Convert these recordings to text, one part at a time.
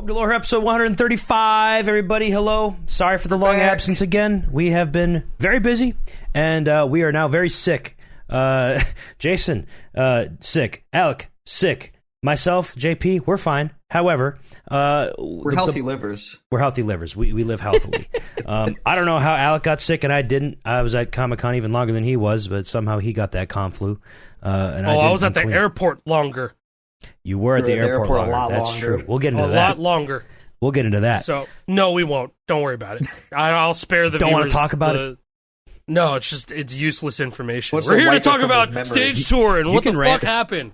Welcome to Lore episode 135, everybody. Hello. Sorry for the long absence again. We have been very busy, and we are now very sick. Jason, sick. Alec, sick. Myself, JP, we're fine. However, we're healthy livers. We're healthy livers. We live healthily. I don't know how Alec got sick and I didn't. I was at Comic-Con even longer than he was, but somehow he got that con flu. I was at the airport longer. You were at the airport longer. A lot That's longer. true. We'll get into that. A lot longer. We'll get into that. So, no, we won't. Don't worry about it. I'll spare the Don't viewers. want to talk about it? No, it's useless information. What's We're the here to wipe talk from about his memory? stage tour and what the rant. fuck happened.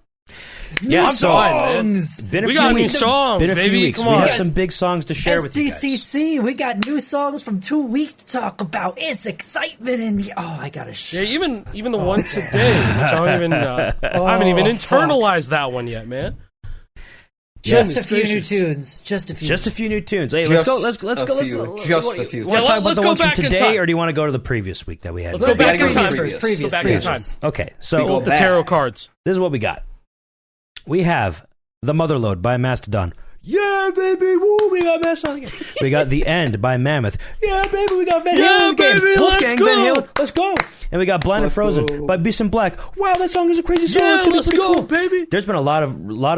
Yeah, I'm so fine, man. been a We few got new weeks. songs, Been a baby. few weeks. Come We on. have some big songs to share with you guys. SDCC, we got new songs from 2 weeks to talk about. It's excitement and I gotta Yeah, even the one today, which I don't even I haven't even internalized that one yet, man. Just a Goodness few new gracious. tunes. Just a few. Just a few new tunes. Hey, Just let's go. a few. Just a few. Want to talk about let's the go ones from back in today, time. or do you want to go to the previous week that we had? Let's go back in time. Previous. Go back in time. Okay, We so go The back. tarot cards. this is what we got. We have The Motherlode by Mastodon. Yeah, baby, woo, we got Mastodon again. We got The End by Mammoth. Yeah, baby, we got Van Halen Yeah, again. baby, Wolfgang let's go. Van Halen, let's go. And we got Blind and Let's Frozen go. by Beast in Black. Wow, that song is a crazy song. Yeah, It's gonna be let's pretty go, cool. baby. There's been a lot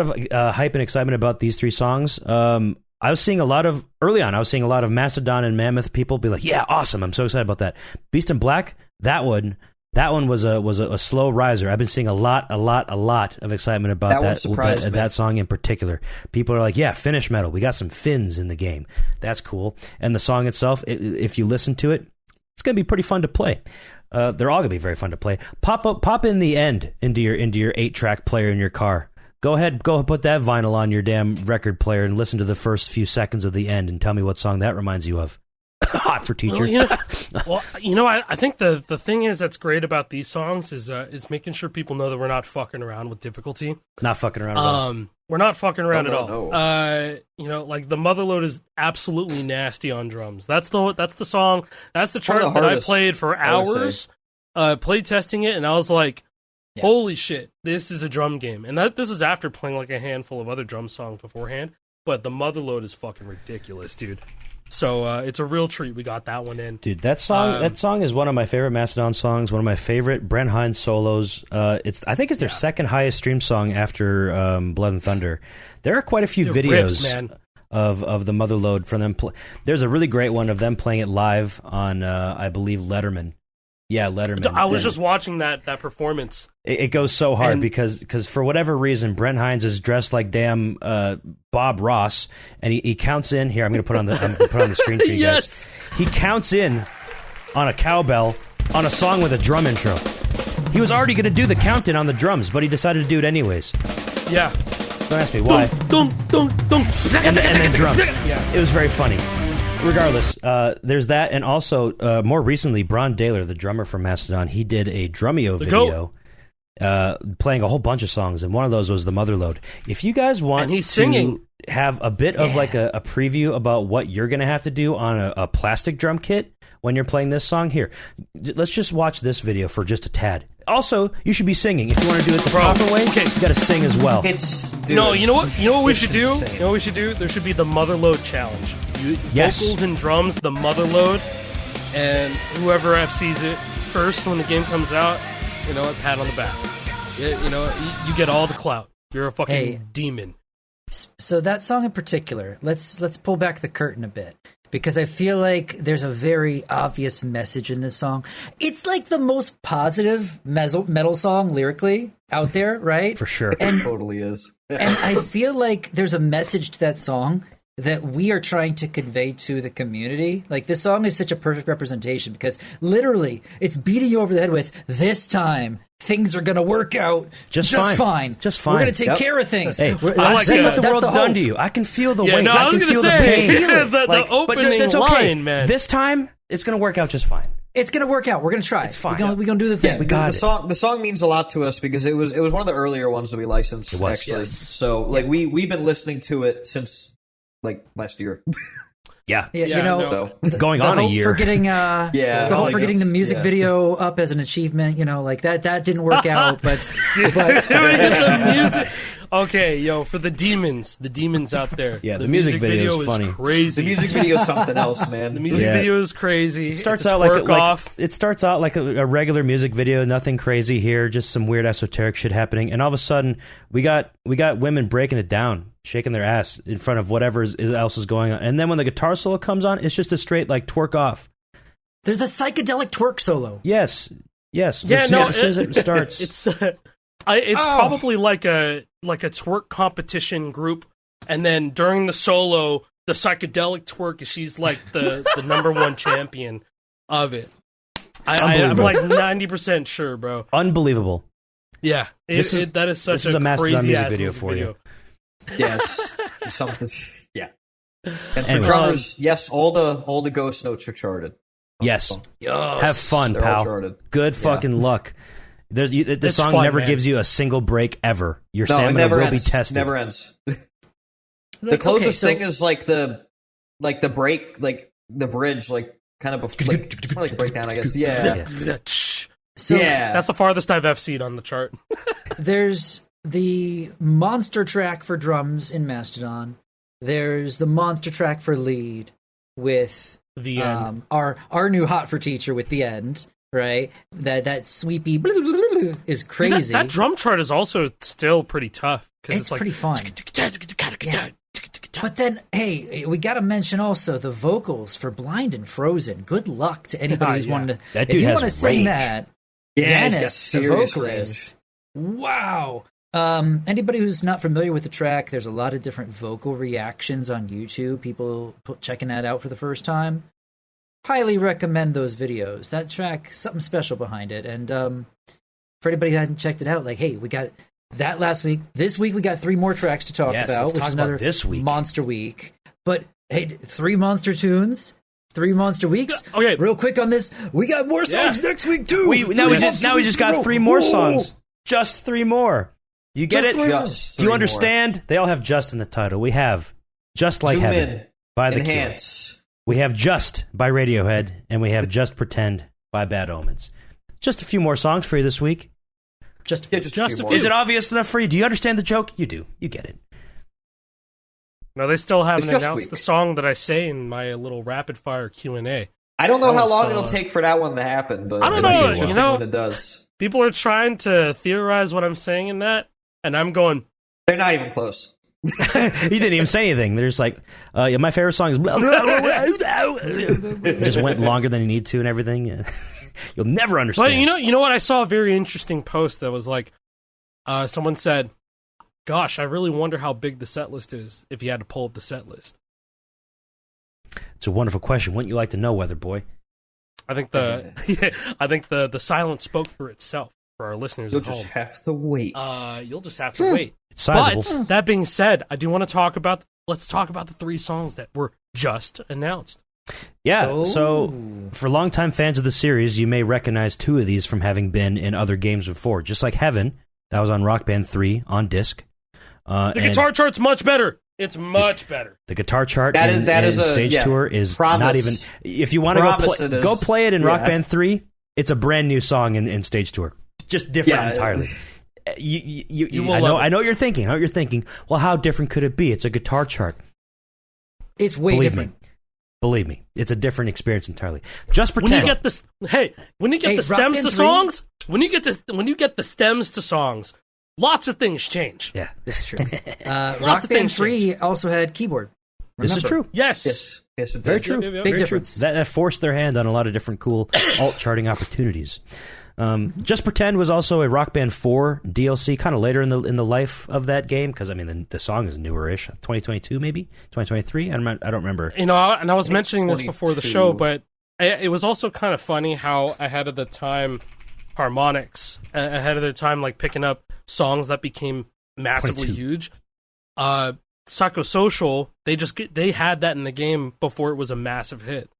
of hype and excitement about these three songs. I was seeing a lot of Mastodon and Mammoth people be like, "Yeah, awesome! I'm so excited about that." Beast in Black, that one was a slow riser. I've been seeing a lot of excitement about That one surprised me. that song in particular. People are like, "Yeah, Finnish metal. We got some Finns in the game. That's cool." And the song itself, if you listen to it, it's gonna be pretty fun to play. They're all gonna be very fun to play. Pop in The End into your 8-track player in your car. Go ahead, put that vinyl on your damn record player and listen to the first few seconds of The End and tell me what song that reminds you of. Hot for teacher. I think the thing is that's great about these songs is making sure people know that we're not fucking around with difficulty. Not fucking around at all. We're not fucking around at all. No. Like the Motherlode is absolutely nasty on drums. That's the song. That's the chart One of the that I hardest, played for I would hours. Played testing it, and I was like, holy shit, this is a drum game. And this is after playing like a handful of other drum songs beforehand. But the Motherlode is fucking ridiculous, dude. So it's a real treat. We got that one in. Dude, that song is one of my favorite Mastodon songs, one of my favorite Brent Hines solos. I think it's their second highest stream song after Blood and Thunder. There are quite a few videos rips, man. of the Motherlode from them. There's a really great one of them playing it live on, I believe, Letterman. Yeah, Letterman. I was just watching that performance. It goes so hard And- because for whatever reason, Brent Hines is dressed like damn Bob Ross, and he counts in. Here, I'm going to put on the screen for you Yes. guys. He counts in on a cowbell on a song with a drum intro. He was already going to do the count in on the drums, but he decided to do it anyways. Yeah. Don't ask me why. Dun, dun, dun. And then drums. Yeah. It was very funny. Regardless, there's that, and also more recently, Bron Daler, the drummer from Mastodon, he did a Drumeo video playing a whole bunch of songs, and one of those was The Motherlode. If you guys want And he's to singing. have a bit of like a preview about what you're going to have to do on a plastic drum kit when you're playing this song, here, let's just watch this video for just a tad. Also, you should be singing. If you want to do it the proper way, okay. you got to sing as well. No, you know what? You know what we This should is do? insane. You know what we should do? There should be the Motherlode challenge. Yes. Vocals and drums, the Motherlode, and whoever FCs it first when the game comes out, you know what? Pat on the back. You get all the clout. You're a fucking demon. So that song in particular, let's pull back the curtain a bit, because I feel like there's a very obvious message in this song. It's like the most positive metal song lyrically out there, right? For sure. It totally is. And I feel like there's a message to that song that we are trying to convey to the community. Like, this song is such a perfect representation because literally it's beating you over the head with, this time things are going to work out just fine. Just fine. We're going to take care of things. Hey, I like I've seen that. what the That's world's the done hope. to you. I can feel the Yeah, weight. no, I I was can gonna feel say, the pain. the but opening that's okay. line, man. This time, it's going to work out just fine. It's going to work out. We're going to try. It's fine. We're going to do the thing. we got the it. song. The song means a lot to us because it was one of the earlier ones that we licensed. It was. Actually, Yes. so like we've been listening to it since like last year. Yeah. Yeah, Yeah, you know, no. So Going the on a hope year. for getting Yeah, the hope like for getting the it's- music yeah. video up as an achievement, like that didn't work out, but Doing the music. Okay, yo, for the demons out there. Yeah, the music video is funny. Crazy. The music video is something else, man. The music video is crazy. It starts out like a regular music video, nothing crazy here, just some weird esoteric shit happening, and all of a sudden we got women breaking it down, shaking their ass in front of whatever else is going on, and then when the guitar solo comes on, it's just a straight like twerk off. There's a psychedelic twerk solo. Yes. Yeah, as soon as it starts, it's probably like a twerk competition group, and then during the solo, the psychedelic twerk, she's like the number one champion of it. I'm like 90% sure, bro. Unbelievable. Yeah, that is such a Mastodon crazy music video for you. Yeah, it's something. Yeah, and for drummers, yes, all the ghost notes are charted. Yes. Have fun, They're all pal. charted. Good fucking luck. The song fun, never man. gives you a single break ever. Your No, it stamina never will ends. be tested. Never ends. The Like, closest okay, thing is like the break, like the bridge, like kind of like breakdown, I guess. Yeah. So Yeah. That's the farthest I've ever seen on the chart. there's the monster track for drums in Mastodon. There's the monster track for lead with The end. our new hot for teacher with the end, right? That sweepy is Dude, crazy. that drum chart is also still pretty tough. It's like, pretty fun. Yeah. But then, hey, we got to mention also the vocals for Blind and Frozen. Good luck to anybody who's Yeah. wanting to. That if dude you has want to sing range. that, Yeah, he's got Yanis, the serious vocalist. Wow. Anybody who's not familiar with the track, there's a lot of different vocal reactions on YouTube. People checking that out for the first time. Highly recommend those videos. That track, something special behind it. And for anybody who hadn't checked it out, like, hey, we got that last week. This week we got 3 more tracks to talk Yes, about, let's which talk is about another this week. monster week. But hey, 3 monster tunes, 3 monster weeks. Okay. Real quick on this, we got more songs Yeah. next week too. Now we just got 3 more songs. Just 3 more. Do you get Just it? three. Just Do you three understand? They all have "just" in the title. We have "Just Like Zoom Heaven" in. by The Cure. Enhance. We have "Just" by Radiohead, and we have "Just Pretend" by Bad Omens. Just a few more songs for you this week. Just Yeah, just Just a few a more. few. Is it obvious enough for you? Do you understand the joke? You do. You get it. No, they still haven't It's just announced weak. the song that I say in my little rapid fire Q&A. I don't know how was, long it'll take for that one to happen, but I don't it'll know, be you interesting know- when it does. People are trying to theorize what I'm saying in that, and I'm going, They're not even close. He didn't even say anything. They're just like, yeah, my favorite song is... It just went longer than he needed to and everything. Yeah. You'll never understand. but you know what? I saw a very interesting post that was like, someone said, gosh, I really wonder how big the set list is if you had to pull up the set list. It's a wonderful question. Wouldn't you like to know, Weather Boy? I think the silence spoke for itself for our listeners You'll at just home. have to wait. You'll just have to wait. It's sizable. But that being said, I do want to talk about. Let's talk about the 3 songs that were just announced. Yeah, so for longtime fans of the series, you may recognize 2 of these from having been in other games before. Just like Heaven, that was on Rock Band 3 on disc. The guitar chart's much better. It's much better. The guitar chart That in is a Stage yeah, Tour is promise. not even... If you want to Promise it is. go play it in Rock Yeah. Band 3, it's a brand new song in Stage Tour. Just different Yeah. entirely. You will I love it. know what you're thinking. Well, how different could it be? It's a guitar chart. It's way Believe different. me. Believe me. It's a different experience entirely. Just When pretend. you get this, when you get Hey, the stems Rock to Band 3? songs, when you get the stems to songs, lots of things change. Yeah. This is true. Lots Rock of Band things 3 also had keyboard. This is Remember. true. Yes. Yes, it Very did. true. Yep. Big Very difference. True. That forced their hand on a lot of different cool alt charting opportunities. Just Pretend was also a Rock Band 4 DLC, kind of later in the life of that game, because I mean the song is newer-ish, 2022 maybe, 2023. I don't remember. And I was mentioning this before the 22. show, but it was also kind of funny how ahead of the time, Harmonix ahead of their time, like picking up songs that became massively 22. huge. Psychosocial, they had that in the game before it was a massive hit.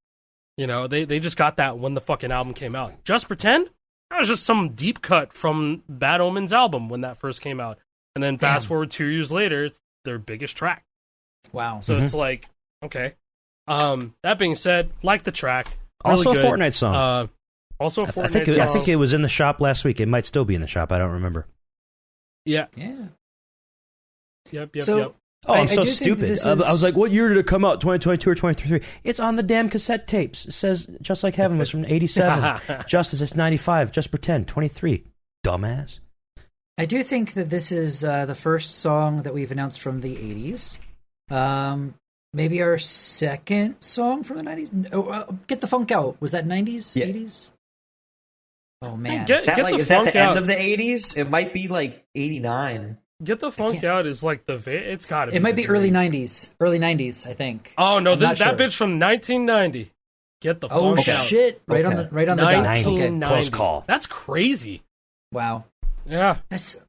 You know, they just got that when the fucking album came out. Just Pretend, that was just some deep cut from Bad Omens' album when that first came out. And then fast forward 2 years later, it's their biggest track. Wow. So it's like, okay. That being said, like the track. Really Also a good. Fortnite song. Also a I Fortnite think song. I think it was in the shop last week. It might still be in the shop. I don't remember. Yeah. Yeah. Yep. Oh, I'm so do think stupid. this I is- was like, what year did it come out? 2022 or 2023? It's on the damn cassette tapes. It says Just Like Heaven was from 87. Justice, it's 95. Just Pretend, 23. Dumbass. I do think that this is the first song that we've announced from the 80s. Maybe our second song from the 90s. Get the Funk Out. Was that 90s? Yeah. 80s? Oh, man. Get That, the like, is that funk the out. end of the 80s? It might be like 89. Get the funk out is like it's got to be. It might the be early beginning. 90s. Early 90s, I think. Oh no, I'm not that sure. bitch from 1990. Get the Oh, funk out. shit. Right on Okay. the dot. 1990. Okay. Close call. That's crazy. Wow. Yeah. That's.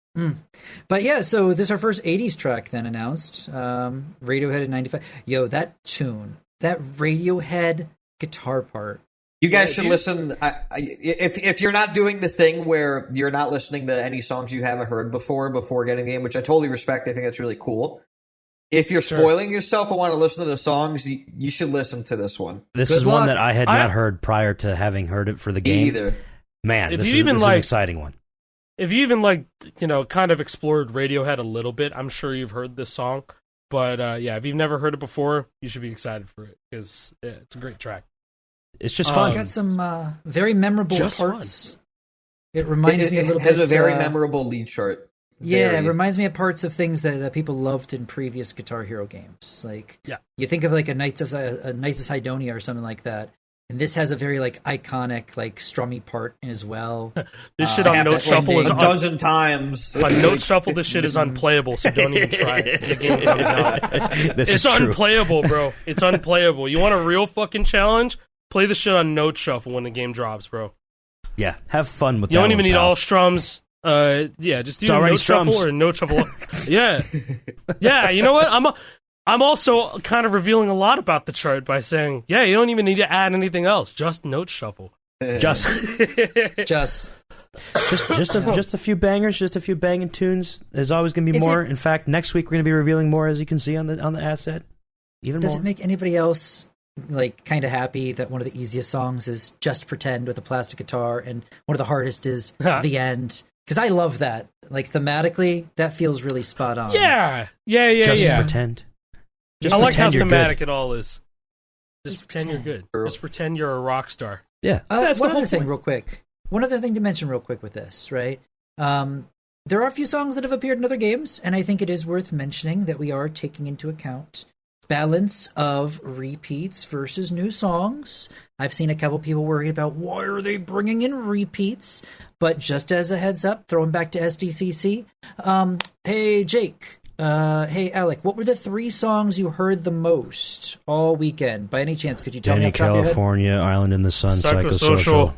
But yeah, so this is our first 80s track then announced. Radiohead in 95. Yo, that tune. That Radiohead guitar part. You guys Yeah, should dude. listen. If you're not doing the thing where you're not listening to any songs you haven't heard before getting the game, which I totally respect. I think that's really cool. If you're spoiling yourself and want to listen to the songs, you should listen to this one. This Good is one luck. that I had not heard prior to having heard it for the Me game. either. Man, If this you is even an like- exciting one. If you even kind of explored Radiohead a little bit, I'm sure you've heard this song. But yeah, if you've never heard it before, you should be excited for it because it's a great track. It's just It's fun. got some very memorable Just parts. It reminds me a little It has bit. a very memorable lead chart. Yeah, Very. it reminds me of parts of things that people loved in previous Guitar Hero games. Like, Yeah. you think of like a Knights of Sidonia or something like that, and this has a very like iconic like strummy part as well. This shit I on have Note that Shuffle like is a dozen times. on Note Shuffle. This shit is unplayable, so don't even try it. The game comes out. This It's is true. unplayable, bro. It's unplayable. You want a real fucking challenge? Play the shit on Note Shuffle when the game drops, bro. Yeah, have fun with You that don't even one, need pal. all strums. Yeah, just do It's already Note Shuffle strums. or Note Shuffle. Yeah, yeah. You know what? I'm also kind of revealing a lot about the chart by saying, yeah, you don't even need to add anything else. Just Note Shuffle. Just Just just a few bangers, just a few banging tunes. There's always going to be Is more. it- In fact, next week we're going to be revealing more, as you can see on the asset. Even does more. it make anybody else like kind of happy that one of the easiest songs is Just Pretend with a plastic guitar, and one of the hardest is The End? Because I love that. Like thematically, that feels really spot on. Yeah. Just pretend. Just I like how pretend you're thematic good. it all is. Just pretend you're good. True. Just pretend you're a rock star. Yeah, That's one the whole other thing, point. real quick. One other thing to mention, real quick, with this, right? There are a few songs that have appeared in other games, and I think it is worth mentioning that we are taking into account balance of repeats versus new songs. I've seen a couple people worried about why are they bringing in repeats, but just as a heads up, throwing back to SDCC. Hey Jake, hey Alec, what were the 3 songs you heard the most all weekend? By any chance, could you tell me Danny, off the top of your head? California, Island in the Sun, Psychosocial. Psychosocial.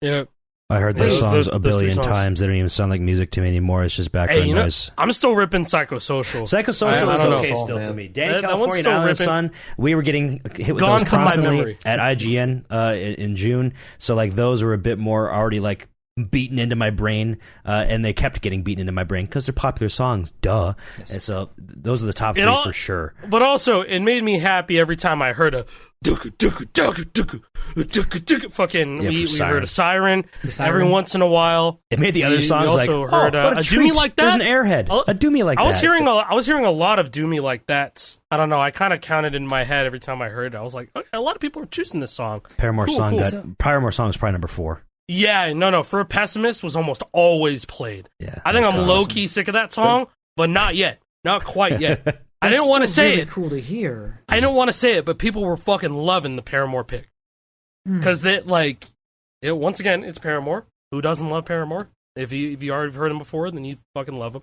Yeah. I heard Those- those songs those a 3 billion songs. times. They don't even sound like music to me anymore. It's just background Hey, you know, noise. I'm still ripping Psychosocial. Psychosocial I is don't know. okay still Man. to me. Danny, That one's California, still and Island in the ripping. Sun. We were getting hit with Gone those from my constantly memory. at IGN in June. So like those were a bit more already like beaten into my brain, and they kept getting beaten into my brain because they're popular songs. Duh. Yes. And so those are the top 3 all- for sure. But also, it made me happy every time I heard a fucking. Yeah, We for heard a siren Siren. every once in a while. It made the other We songs like, also heard, oh, what a a Do treat. Me Like There's That. an Airhead. Oh, A Do Me Like I was That. hearing a lot of Do Me Like That. I don't know. I kind of counted in my head every time I heard it. I was like, okay, a lot of people are choosing this song. Paramore Cool, song cool. got Paramore song is probably number 4. Yeah, no. For a Pessimist was almost always played. Yeah, I think that's I'm awesome. low key sick of that song, but not yet. Not quite yet. I That's didn't want to still say really it. Cool to hear. I didn't want to say it, but people were fucking loving the Paramore pick. Because once again, it's Paramore. Who doesn't love Paramore? If you already heard him before, then you fucking love him.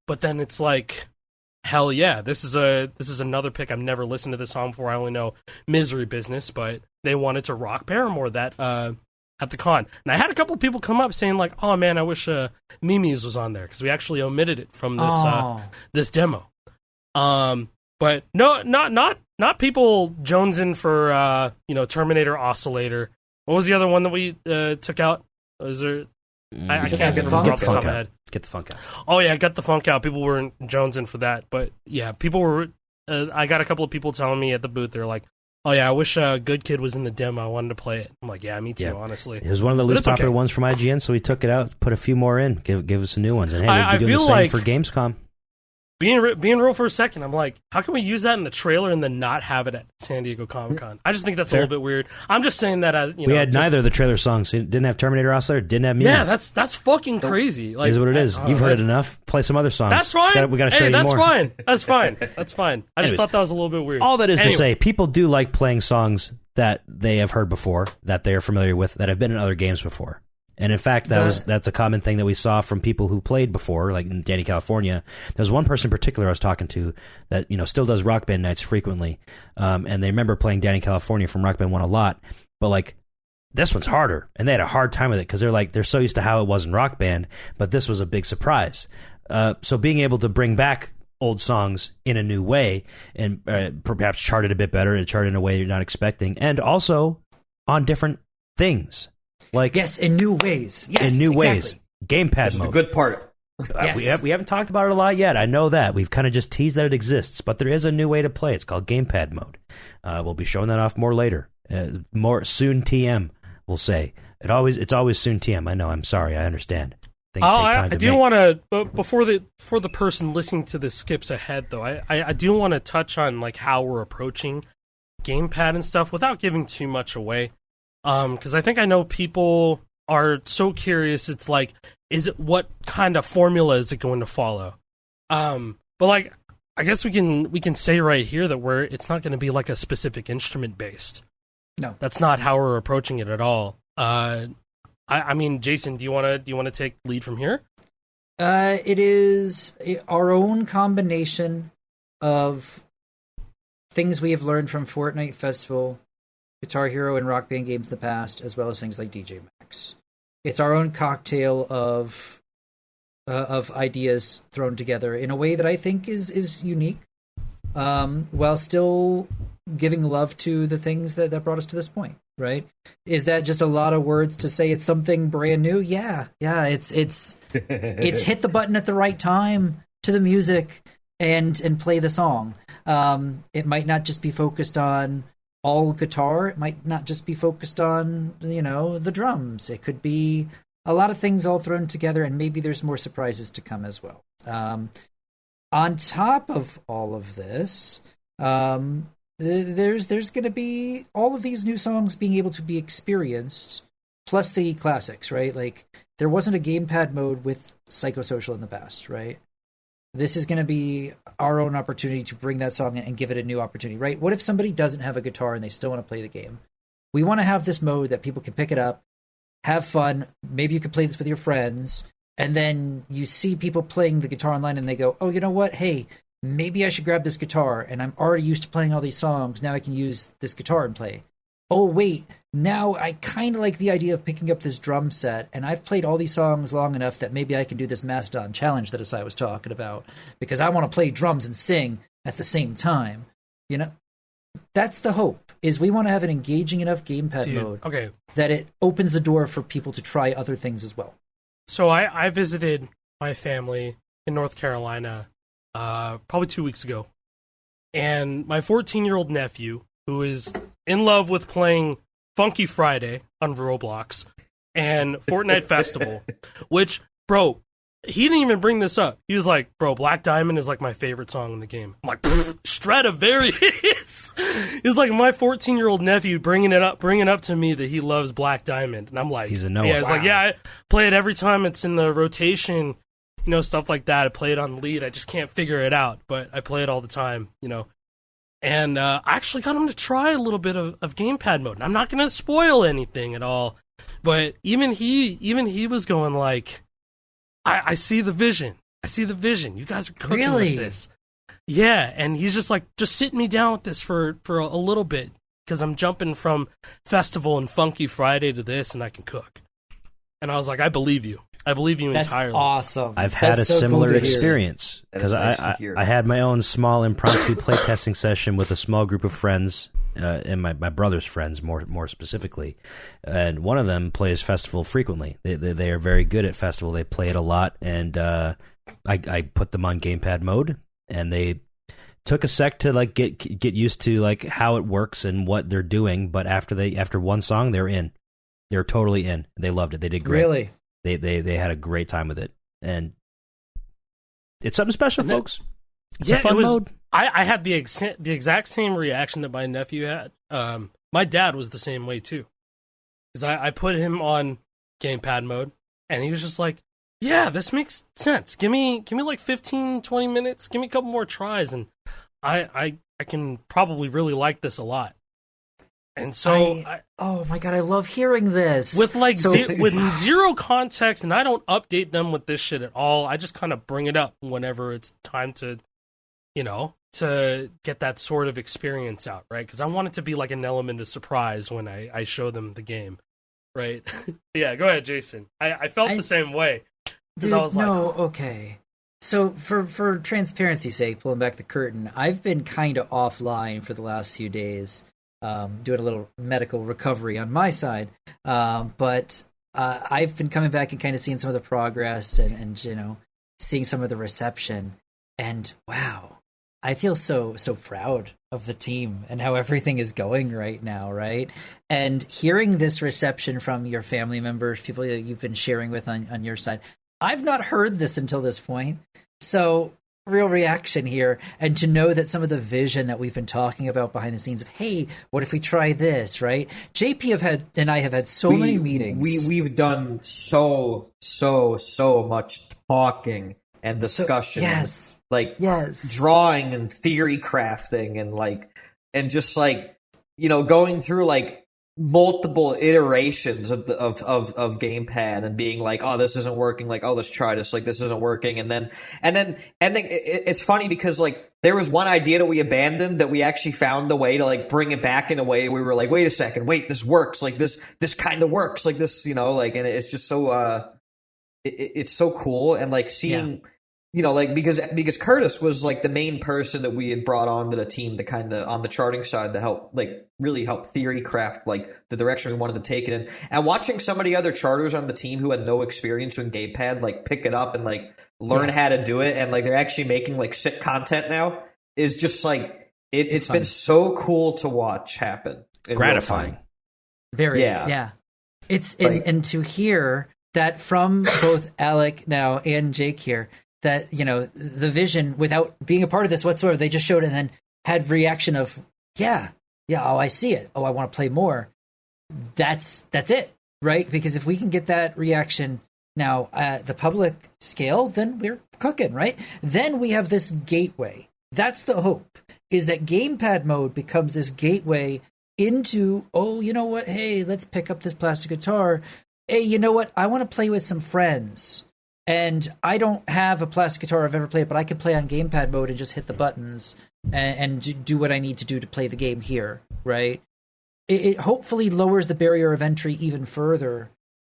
But then it's like, hell yeah, this is another pick. I've never listened to this song before. I only know Misery Business, but they wanted to rock Paramore that at the con. And I had a couple of people come up saying like, oh man, I wish Mimi's was on there because we actually omitted it from this this demo. But no, not people jonesing for Terminator Oscillator. What was the other one that we took out? Was there? I took can't out get the them off funk the top of out. my head. Get the funk out. Oh yeah, got the funk out. People weren't jonesing for that, but yeah, people were. I got a couple of people telling me at the booth, they're like, "Oh yeah, I wish Good Kid was in the demo. I wanted to play it." I'm like, "Yeah, me too, Yeah. honestly." It was one of the But least it's okay. popular ones from IGN, so we took it out, put a few more in, give us some new ones, and hey, we'll I be doing the feel same like- for Gamescom. being real for a second, I'm like, how can we use that in the trailer and then not have it at San Diego Comic-Con? I just think that's a little bit weird. I'm just saying that as, we had neither of the trailer songs. It didn't have Terminator Oscillator, didn't have music. Yeah, that's fucking crazy. Like, is what it is. You've heard it enough. Play some other songs. That's fine. We got to show you that's more. fine. That's fine. That's fine. I just Anyways, thought that was a little bit weird. All that is to say, people do like playing songs that they have heard before, that they are familiar with, that have been in other games before. And in fact, that's a common thing that we saw from people who played before, like in Danny California. There was one person in particular I was talking to that still does Rock Band nights frequently, and they remember playing Danny California from Rock Band 1 a lot, but like this one's harder, and they had a hard time with it because they're so used to how it was in Rock Band, but this was a big surprise. So being able to bring back old songs in a new way and perhaps chart it a bit better and chart it in a way you're not expecting, and also on different things. Like, yes, in new ways. Yes, in new exactly. ways. Gamepad That's mode. the good part. Yes. We haven't talked about it a lot yet. I know that. We've kind of just teased that it exists, but there is a new way to play. It's called Gamepad mode. We'll be showing that off more later. More soon TM, we'll say. It's always soon TM. I know. I'm sorry. I understand. Things take time to I do make. want to, before the person listening to this skips ahead, though, I do want to touch on like how we're approaching Gamepad and stuff without giving too much away. Because I think I know people are so curious. It's like, what kind of formula is it going to follow? But like, I guess we can say right here that it's not going to be like a specific instrument based. No, that's not how we're approaching it at all. I mean, Jason, do you want to take lead from here? It is our own combination of things we have learned from Fortnite Festival, Guitar Hero, and Rock Band games in the past, as well as things like DJ Max. It's our own cocktail of ideas thrown together in a way that I think is unique, while still giving love to the things that brought us to this point. Right? Is that just a lot of words to say it's something brand new? Yeah. It's hit the button at the right time to the music and play the song. It might not just be focused on all guitar. It might not just be focused on, the drums. It could be a lot of things all thrown together, and maybe there's more surprises to come as well. On top of all of this, there's going to be all of these new songs being able to be experienced, plus the classics, right? Like, there wasn't a gamepad mode with Psychosocial in the past, right? This is going to be our own opportunity to bring that song in and give it a new opportunity, right? What if somebody doesn't have a guitar and they still want to play the game? We want to have this mode that people can pick it up, have fun. Maybe you could play this with your friends, and then you see people playing the guitar online and they go, oh, you know what? Hey, maybe I should grab this guitar, and I'm already used to playing all these songs. Now I can use this guitar and play. Oh, wait, now I kind of like the idea of picking up this drum set, and I've played all these songs long enough that maybe I can do this Mastodon challenge that Asai was talking about, because I want to play drums and sing at the same time. That's the hope, is we want to have an engaging enough gamepad mode that it opens the door for people to try other things as well. So I visited my family in North Carolina probably 2 weeks ago, and my 14-year-old nephew, who is in love with playing Funky Friday on Roblox and Fortnite Festival, which, bro, he didn't even bring this up. He was like, bro, Black Diamond is like my favorite song in the game. I'm like, Stradivarius. It's like my 14-year-old nephew bringing up to me that he loves Black Diamond, and I'm like, he's a Noah. Yeah, it's like, yeah, I play it every time it's in the rotation, stuff like that. I play it on lead. I just can't figure it out, but I play it all the time, And I actually got him to try a little bit of gamepad mode. And I'm not going to spoil anything at all, but even he was going like, I see the vision. I see the vision. You guys are cooking with this. Yeah, and he's just like, just sitting me down with this for a little bit, because I'm jumping from Festival and Funky Friday to this, and I can cook. And I was like, I believe you. I believe you entirely. That's awesome. I've had a similar experience, because I had my own small impromptu playtesting session with a small group of friends, and my brother's friends more specifically, and one of them plays Festival frequently. They are very good at Festival. They play it a lot, and I put them on gamepad mode, and they took a sec to like get used to like how it works and what they're doing. But after one song, they're in. They're totally in. They loved it. They did great. Really? They had a great time with it, and it's something special, folks. It's a fun mode. I had the exact same reaction that my nephew had. My dad was the same way too, because I put him on gamepad mode, and he was just like, "Yeah, this makes sense. Give me like 15, 20 minutes. Give me a couple more tries, and I can probably really like this a lot." And so, oh my god, I love hearing this. With with zero context, and I don't update them with this shit at all. I just kind of bring it up whenever it's time to, to get that sort of experience out, right? Because I want it to be like an element of surprise when I show them the game, right? Yeah, go ahead, Jason. I felt the same way. Dude, I was okay. So for transparency's sake, pulling back the curtain, I've been kind of offline for the last few days, doing a little medical recovery on my side. But I've been coming back and kind of seeing some of the progress and seeing some of the reception. And wow, I feel so proud of the team and how everything is going right now, right? And hearing this reception from your family members, people that you've been sharing with on your side, I've not heard this until this point. So real reaction here, and to know that some of the vision that we've been talking about behind the scenes of, hey, what if we try this, right? JP and I have had so many meetings. We've done so much talking and discussion. Yes. Drawing and theory crafting and just going through multiple iterations of gamepad and being like, oh, this isn't working, oh, let's try this, this isn't working, and then it's funny because there was one idea that we abandoned that we actually found a way to bring it back in a way we were like, wait a second, this works, this kind of works, and it's just so it's so cool, and seeing because Curtis was the main person that we had brought on to the team to kind of on the charting side to help really help theory craft the direction we wanted to take it in, and watching some of the other charters on the team who had no experience in gamepad pick it up and learn how to do it, and they're actually making sick content now is just it's been so cool to watch happen. Gratifying. Very It's and to hear that from both Alec now and Jake here, that the vision, without being a part of this whatsoever, they just showed it and then had reaction of oh, I see it, oh, I want to play more. That's it, right? Because if we can get that reaction now at the public scale, then we're cooking, right? Then we have this gateway. That's the hope, is that gamepad mode becomes this gateway into, oh, you know what, hey, let's pick up this plastic guitar. Hey, you know what, I want to play with some friends. And I don't have a plastic guitar I've ever played, but I can play on gamepad mode and just hit the buttons and do what I need to do to play the game here, right? It hopefully lowers the barrier of entry even further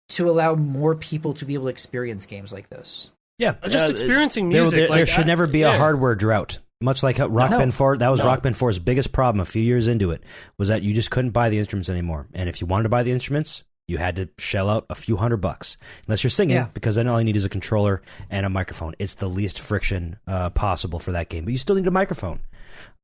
to allow more people to be able to experience games like this. Yeah, just experiencing music. There should never be a hardware drought. Much like Rock Band 4, that was Rock Band 4's biggest problem a few years into it, was that you just couldn't buy the instruments anymore. And if you wanted to buy the instruments, you had to shell out a few $100, unless you're singing, because then all you need is a controller and a microphone. It's the least friction possible for that game, but you still need a microphone.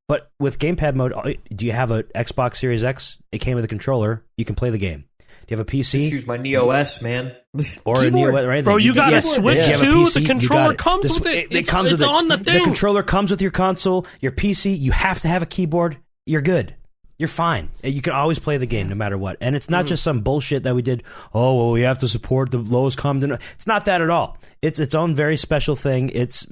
But with gamepad mode, do you have an Xbox Series X? It came with a controller. You can play the game. Do you have a PC? Just use my Neo S, man. Or a Neo S, right? Bro, you got a Switch too? The controller comes with it. It's on the thing. The controller comes with your console, your PC. You have to have a keyboard. You're good. You're fine. You can always play the game no matter what. And it's not just some bullshit that we did, oh, well, we have to support the lowest common denominator. It's not that at all. It's its own very special thing. It's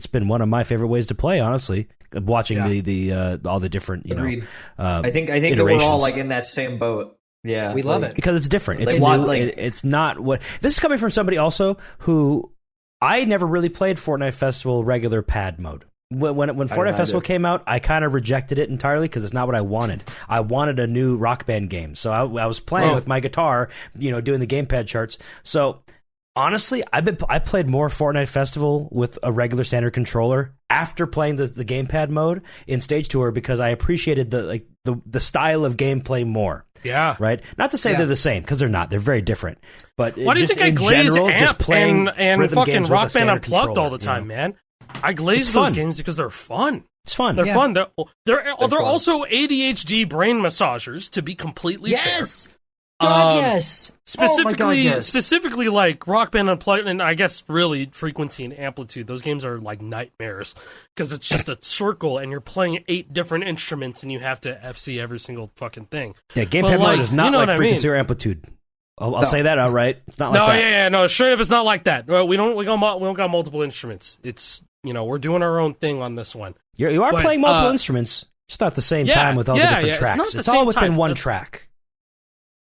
been one of my favorite ways to play, honestly, watching the all the different, Agreed. I think that we're all in that same boat. Yeah. We love it. Because it's different. It's new. It's not what... This is coming from somebody also who... I never really played Fortnite Festival regular pad mode. When Fortnite Festival came out, I kind of rejected it entirely because it's not what I wanted. I wanted a new Rock Band game. So I was playing with my guitar, doing the gamepad charts. So honestly, I played more Fortnite Festival with a regular standard controller after playing the gamepad mode in Stage Tour because I appreciated the style of gameplay more. Yeah. Right? Not to say they're the same, because they're not. They're very different. But why do you think I glaze AMP and fucking Rock Band Unplugged all the time, man? I glaze those games because they're fun. It's fun. They're fun. They're also ADHD brain massagers, to be completely fair. God, yes. Specifically, like Rock Band Unplugged, and I guess really Frequency and Amplitude. Those games are like nightmares because it's just a circle, and you're playing 8 different instruments, and you have to FC every single fucking thing. Yeah, gamepad mode is not like Frequency or Amplitude. I'll say that outright. It's not like that. No, straight up, it's not like that. We don't got multiple instruments. It's we're doing our own thing on this one. You are playing multiple instruments. It's not the same time with all the different tracks. It's all within one track.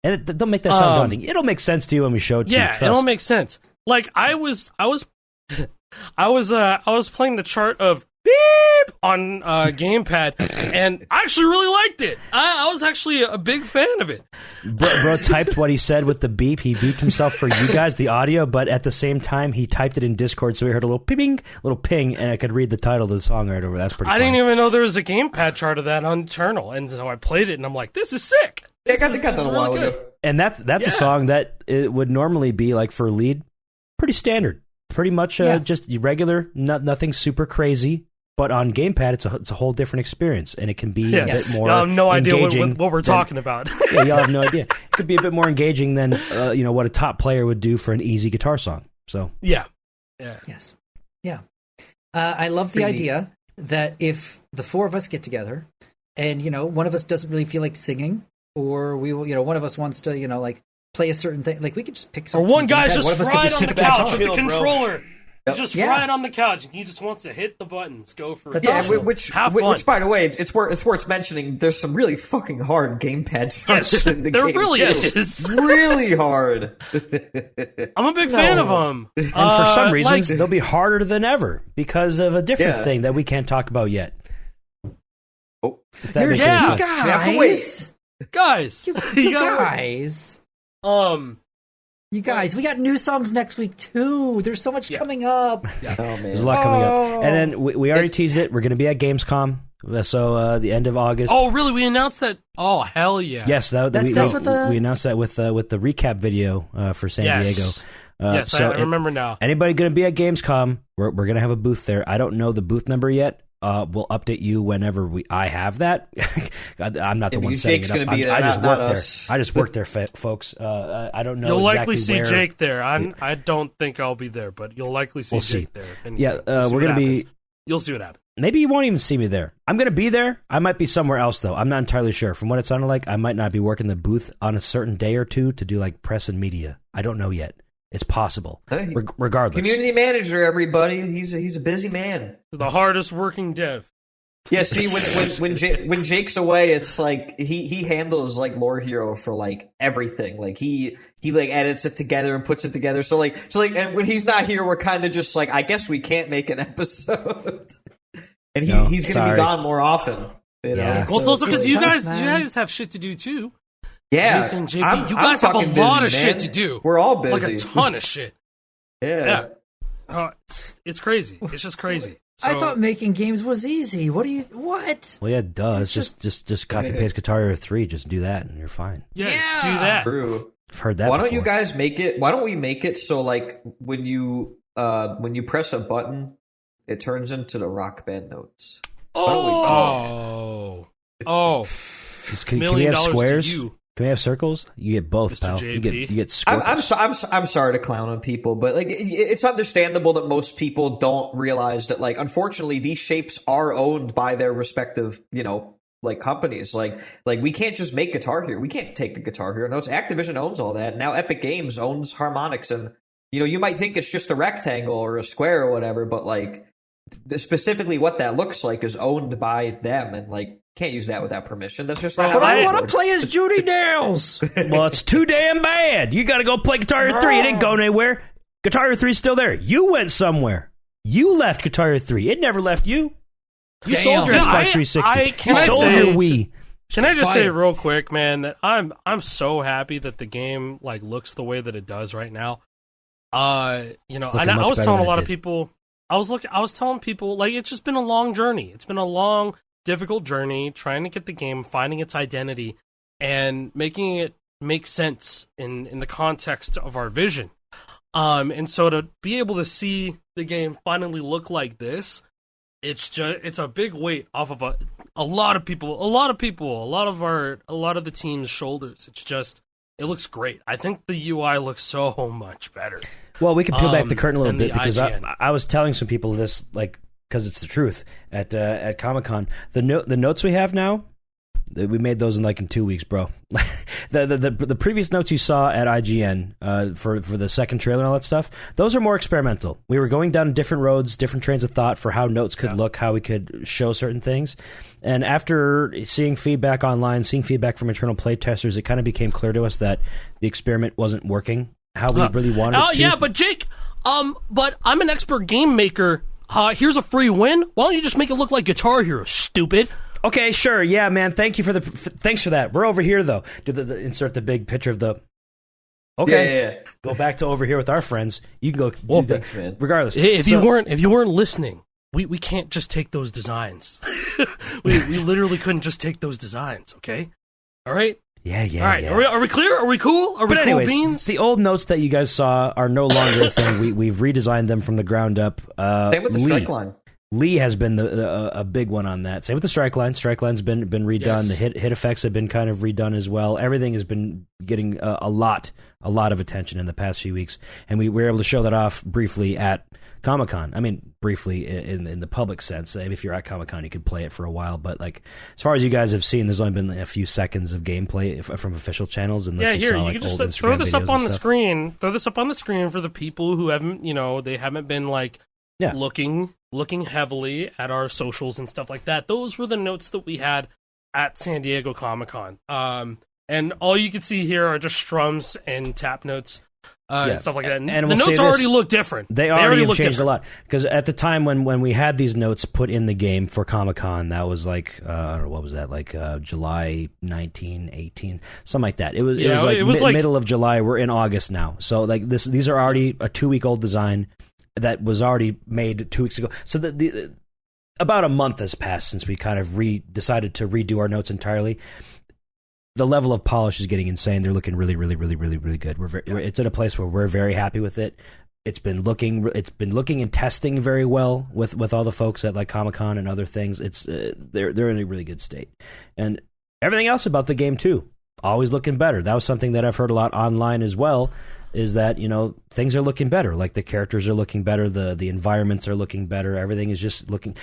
And don't make that sound daunting. It'll make sense to you when we show it to you. Yeah, it'll make sense. Like I was playing the chart of beep on gamepad, and I actually really liked it. I was actually a big fan of it. Bro typed what he said with the beep. He beeped himself for you guys, the audio, but at the same time, he typed it in Discord, so we heard a little ping, and I could read the title of the song right over. That's pretty funny. I didn't even know there was a gamepad chart of that on Eternal, and so I played it, and I'm like, this is sick. I got that a while ago. And that's a song that it would normally be, like, for lead, pretty standard. Pretty much just regular, nothing super crazy. But on gamepad, it's a whole different experience, and it can be a bit more. I have no idea what we're talking about. Yeah, y'all have no idea. It could be a bit more engaging than what a top player would do for an easy guitar song. So yeah. Yes, yeah. I love the idea that if the 4 of us get together, and one of us doesn't really feel like singing, or we will, one of us wants to like play a certain thing, like we could just pick something. Or one guy's just fried on the couch with the controller. Yep. He's just right on the couch, and he just wants to hit the buttons. Go for it. That's awesome. Which, by the way, it's worth mentioning. There's some really fucking hard gamepad starts in the game. There really is. Really hard. I'm a big fan of them. And for some reason, they'll be harder than ever because of a different thing that we can't talk about yet. Oh, if that makes any sense. Guys, You guys, we got new songs next week, too. There's so much coming up. Oh, man. There's a lot coming up. And then we already teased it. We're going to be at Gamescom. So the end of August. Oh, really? We announced that? Oh, hell yeah. Yes, we announced that with the recap video for San Diego. Yes, I remember now. Anybody going to be at Gamescom, we're going to have a booth there. I don't know the booth number yet. We'll update you whenever I have that. I'm not the one setting Jake's it up. Gonna be there, I just not work us. there. I just work there, folks. I don't know. You'll exactly likely see where. Jake there. I don't think I'll be there, but you'll likely see Jake there. And we're going to be. You'll see what happens. Maybe you won't even see me there. I'm going to be there. I might be somewhere else, though. I'm not entirely sure. From what it sounded like, I might not be working the booth on a certain day or two to do like press and media. I don't know yet. It's possible. Regardless. Community manager, everybody. He's a busy man. The hardest working dev. Yeah, see, when Jake's away, it's like he handles like Lore Hero for like everything. Like he like edits it together and puts it together. So and when he's not here, we're kind of just like, I guess we can't make an episode. And he's going to be gone more often. You know? Yeah. Well, it's also because you guys have shit to do too. Yeah, Jason, JP, you guys have a lot of shit to do. We're all busy, like a ton of shit. Yeah. It's crazy. It's just crazy. So, I thought making games was easy. What? Well, yeah, it does. Just copy paste Guitar Hero 3. Just do that, and you're fine. Yeah, just do that. True. I've heard that. Why don't you guys make it? Why don't we make it so like when you press a button, it turns into the Rock Band notes? Oh. Can we have squares? Can we have circles? You get both, Mr. pal. JP. You get squares. I'm sorry to clown on people, but like it's understandable that most people don't realize that like unfortunately these shapes are owned by their respective like companies. Like we can't just make Guitar Hero. We can't take the Guitar Hero notes. Activision owns all that. Now Epic Games owns harmonics, and you might think it's just a rectangle or a square or whatever, but like specifically what that looks like is owned by them, and like can't use that without permission. That's just not how I it want to works. play as Judy Nails. Well, it's too damn bad. You got to go play Guitar Hero 3. It ain't going anywhere. Guitar Hero 3 is still there. You went somewhere. You left Guitar Hero 3. It never left you. You sold your Xbox 360. You sold your Wii. Can I just say real quick, man, that I'm so happy that the game like looks the way that it does right now. I was telling a lot of people. I was telling people like it's just been a long journey. It's been a long, difficult journey trying to get the game, finding its identity, and making it make sense in the context of our vision. And so to be able to see the game finally look like this, it's a big weight off of a lot of the team's shoulders. It looks great. I think the UI looks so much better. Well, we can peel back the curtain a little bit because IGN. I was telling some people this, like, because it's the truth at Comic-Con. The notes we have now, we made those in 2 weeks, bro. the previous notes you saw at IGN for the second trailer and all that stuff, those are more experimental. We were going down different roads, different trains of thought for how notes could look, how we could show certain things. And after seeing feedback online, seeing feedback from internal playtesters, it kind of became clear to us that the experiment wasn't working how we really wanted it to. Yeah, but Jake, but I'm an expert game maker. Here's a free win. Why don't you just make it look like Guitar Hero, stupid? Okay, sure. Yeah, man. Thank you thanks for that. We're over here though. Insert the big picture of the. Okay. Yeah. Go back to over here with our friends. You can go. Well, do that. thanks, man. Regardless, If you weren't listening, we can't just take those designs. we literally couldn't just take those designs. Okay. All right. Yeah. All right. Yeah. Are we clear? Are we cool? Are we But cool anyways, beans? the old notes that you guys saw are no longer a thing. We've redesigned them from the ground up. Same with the strike line. Lee has been a big one on that. Same with the strike line. Strike line's been redone. Yes. The hit effects have been kind of redone as well. Everything has been getting a lot of attention in the past few weeks, and we were able to show that off briefly at Comic-Con. I mean, briefly in the public sense. If you're at Comic-Con, you could play it for a while, but like as far as you guys have seen, there's only been a few seconds of gameplay from official channels. Unless Yeah, you here saw, you like, can just old throw Instagram this up videos on and the stuff. screen. Throw this up on the screen for the people who haven't, they haven't been like looking heavily at our socials and stuff like that. Those were the notes that we had at San Diego Comic-Con. And all you can see here are just strums and tap notes and stuff like that. And the we'll notes say already this, look different. They already have look changed different. a lot. Because at the time when we had these notes put in the game for Comic-Con, that was like, I don't know, what was that, like July 19, 18, something like that. It was like middle of July. We're in August now. So like these are already a 2-week-old design that was already made 2 weeks ago. So about a month has passed since we kind of decided to redo our notes entirely. The level of polish is getting insane. They're looking really, really, really, really, really good. It's at a place where we're very happy with it. It's been looking and testing very well with all the folks at like Comic-Con and other things. It's they're in a really good state, and everything else about the game too, always looking better. That was something that I've heard a lot online as well. Is that things are looking better, like the characters are looking better, the environments are looking better, everything is just looking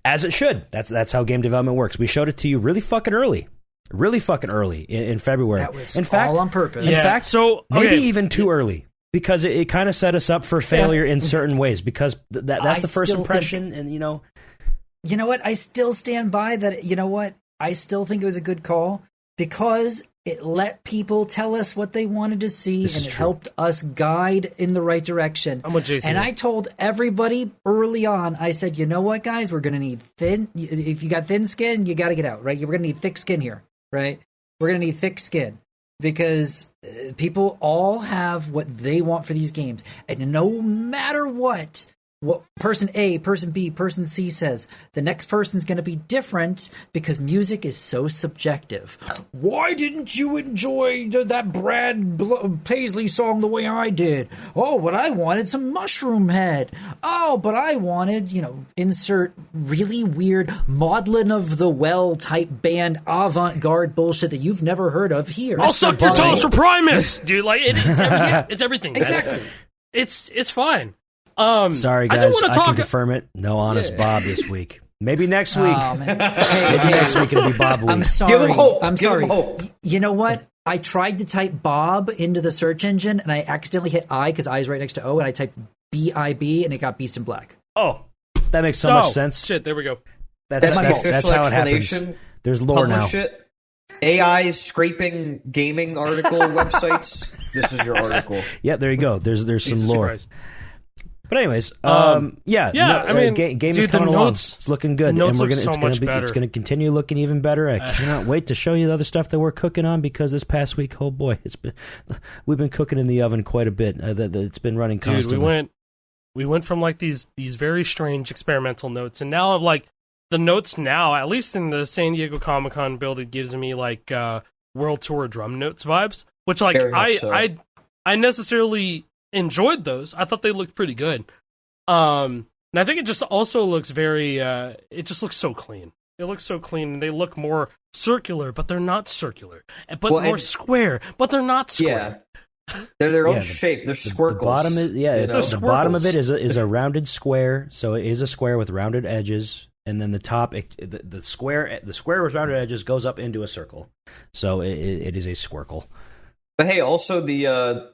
as it should. That's how game development works. We showed it to you really fucking early in February. That was in fact, all on purpose. In fact, so maybe even too early because it kind of set us up for failure in certain ways because that's the first impression, and You know what? I still stand by that. You know what? I still think it was a good call because it let people tell us what they wanted to see, and it helped us guide in the right direction. I'm with Jason. And I told everybody early on, I said, you know what, guys? We're going to need thin. If you got thin skin, you got to get out, right? We're going to need thick skin here, right? We're going to need thick skin because people all have what they want for these games. And no matter what person A, person B, person C says, the next person's going to be different because music is so subjective. Why didn't you enjoy that Brad Paisley song the way I did? Oh, but I wanted some Mushroom Head. Oh, but I wanted, insert really weird Maudlin of the Well type band avant-garde bullshit that you've never heard of here. I'll suck your toes for Primus, dude. Like it's everything. Exactly. It's fine. Sorry, guys. I can confirm it. No Honest Bob this week. Maybe next week. Oh, man. Hey, next week it'll be Bob week. I'm sorry. Give him hope. I'm Give sorry. him hope. You know what? I tried to type Bob into the search engine, and I accidentally hit I because I is right next to O, and I typed B-I-B, and it got Beast in Black. Oh, that makes so much sense. Shit, there we go. That's my fault. That's how it happens. There's lore now. It. AI scraping gaming article websites. This is your article. Yeah, there you go. There's some Jesus lore. Christ. But anyways, I mean, game dude, is coming the along. notes- It's looking good, the notes and look so much better. it's gonna continue looking even better. I cannot wait to show you the other stuff that we're cooking on because this past week, oh boy, we've been cooking in the oven quite a bit. It's been running Dude, constantly. we went from like these very strange experimental notes, and now like the notes now, at least in the San Diego Comic-Con build, it gives me like World Tour drum notes vibes, which like Very much so. I necessarily enjoyed those. I thought they looked pretty good. And I think it just also looks very, it just looks so clean. It looks so clean, and they look more circular, but they're not circular, but more square, but they're not square. Yeah. They're their own shape. They're squircles. The bottom is the bottom of it is a rounded square, so it is a square with rounded edges, and then the top, the square with rounded edges goes up into a circle, so it is a squircle. But hey, also the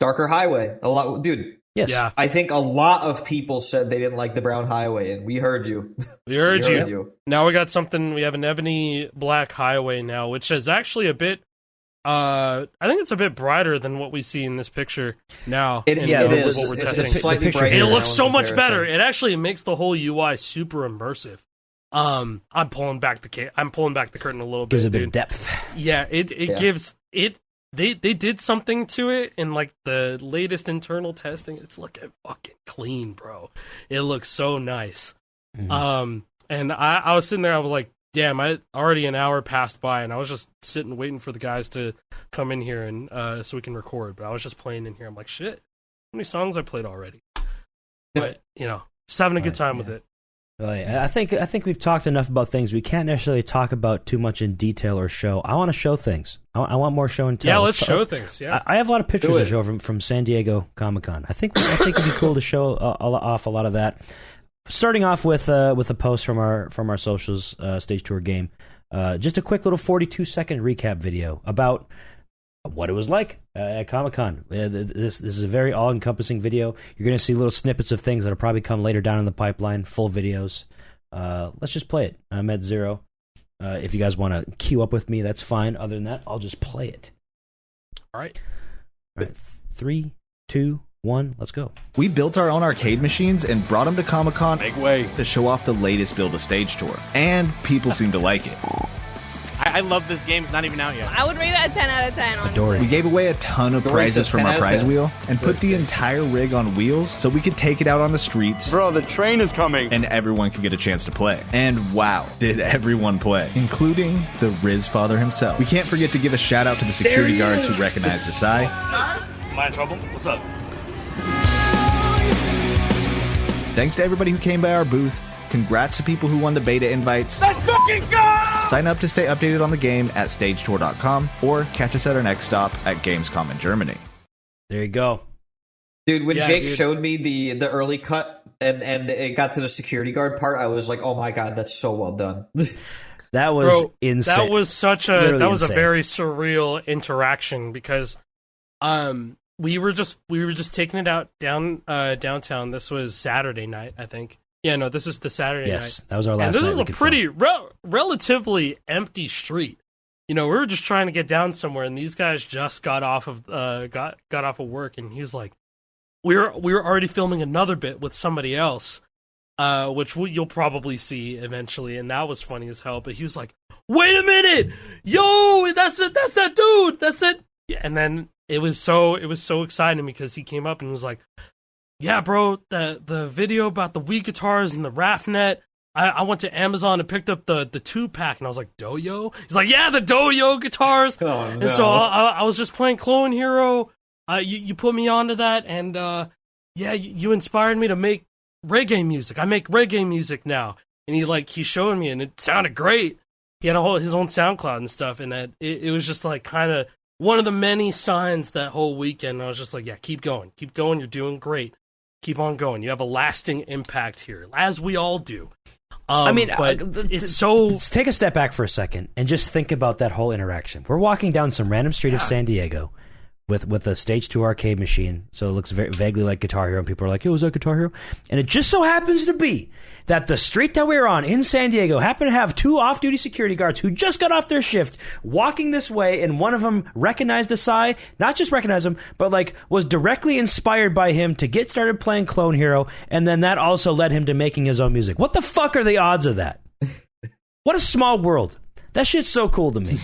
darker highway. A lot, dude. Yes. Yeah. I think a lot of people said they didn't like the brown highway, and we heard you. We heard you. Now we got something. We have an ebony black highway now, which is actually a bit. I think it's a bit brighter than what we see in this picture now. It is. What we're it's testing. slightly brighter. It looks so much better. It actually makes the whole UI super immersive. I'm pulling back the curtain a little bit. Gives a bit of depth. Yeah, it gives it. They did something to it in like the latest internal testing. It's looking fucking clean, bro. It looks so nice. Mm-hmm. And I was sitting there, I was like, damn, already an hour passed by, and I was just sitting waiting for the guys to come in here and so we can record. But I was just playing in here. I'm like, shit, how many songs I played already? But just having a good time with it. I think we've talked enough about things we can't necessarily talk about too much in detail or show. I want to show things. I want more show and tell. Yeah, let's show things. Yeah, I have a lot of pictures to show from San Diego Comic-Con. I think it'd be cool to show off a lot of that. Starting off with a post from our socials, Stage Tour game. Just a quick little 42-second recap video about what it was like at Comic-Con. This is a very all-encompassing video. You're going to see little snippets of things that'll probably come later down in the pipeline, full videos. Let's just play it. I'm at 0. If you guys want to queue up with me, that's fine. Other than that, I'll just play it. All right. 3, 2, 1, let's go. We built our own arcade machines and brought them to Comic-Con Big way. to show off the latest Build a Stage tour. And people seem to like it. I love this game. It's not even out yet. I would rate it a 10 out of 10. Honestly. We gave away a ton of prizes from our prize wheel and put the entire rig on wheels so we could take it out on the streets. Bro, the train is coming. And everyone could get a chance to play. And wow, did everyone play, including the Riz father himself. We can't forget to give a shout out to the security guards who recognized Asai. Am I in trouble? What's up? Thanks to everybody who came by our booth. Congrats to people who won the beta invites. Let's fucking go! Sign up to stay updated on the game at stagetour.com or catch us at our next stop at Gamescom in Germany. There you go. Dude, when Jake showed me the early cut and it got to the security guard part, I was like, oh my god, that's so well done. That was insane. That was a very surreal interaction because we were just taking it out downtown. This was Saturday night, I think. Yeah, no, this is the Saturday night. Yes, that was our last night. And this is a pretty relatively empty street. We were just trying to get down somewhere, and these guys just got off of got off of work, and he's like, we were already filming another bit with somebody else, which you'll probably see eventually, and that was funny as hell. But he was like, "Wait a minute, yo, that's that dude, that's it." Yeah, and then it was so exciting because he came up and was like, yeah, bro, the video about the Wii guitars and the RAFnet, I went to Amazon and picked up the 2-pack, and I was like, Doyo? He's like, yeah, the Doyo guitars. Oh, no. And so I was just playing Clone Hero. You put me onto that, and you inspired me to make reggae music. I make reggae music now. And he showed me, and it sounded great. He had his own SoundCloud and stuff, and that it was just like kind of one of the many signs that whole weekend. I was just like, yeah, keep going, you're doing great. Keep on going. You have a lasting impact here, as we all do. Let's take a step back for a second and just think about that whole interaction. We're walking down some random street of San Diego with a Stage 2 arcade machine, so it looks very vaguely like Guitar Hero, and people are like, yo, is that Guitar Hero? And it just so happens to be that the street that we were on in San Diego happened to have 2 off-duty security guards who just got off their shift walking this way, and one of them recognized Asai, not just recognized him, but was directly inspired by him to get started playing Clone Hero, and then that also led him to making his own music. What the fuck are the odds of that? What a small world. That shit's so cool to me.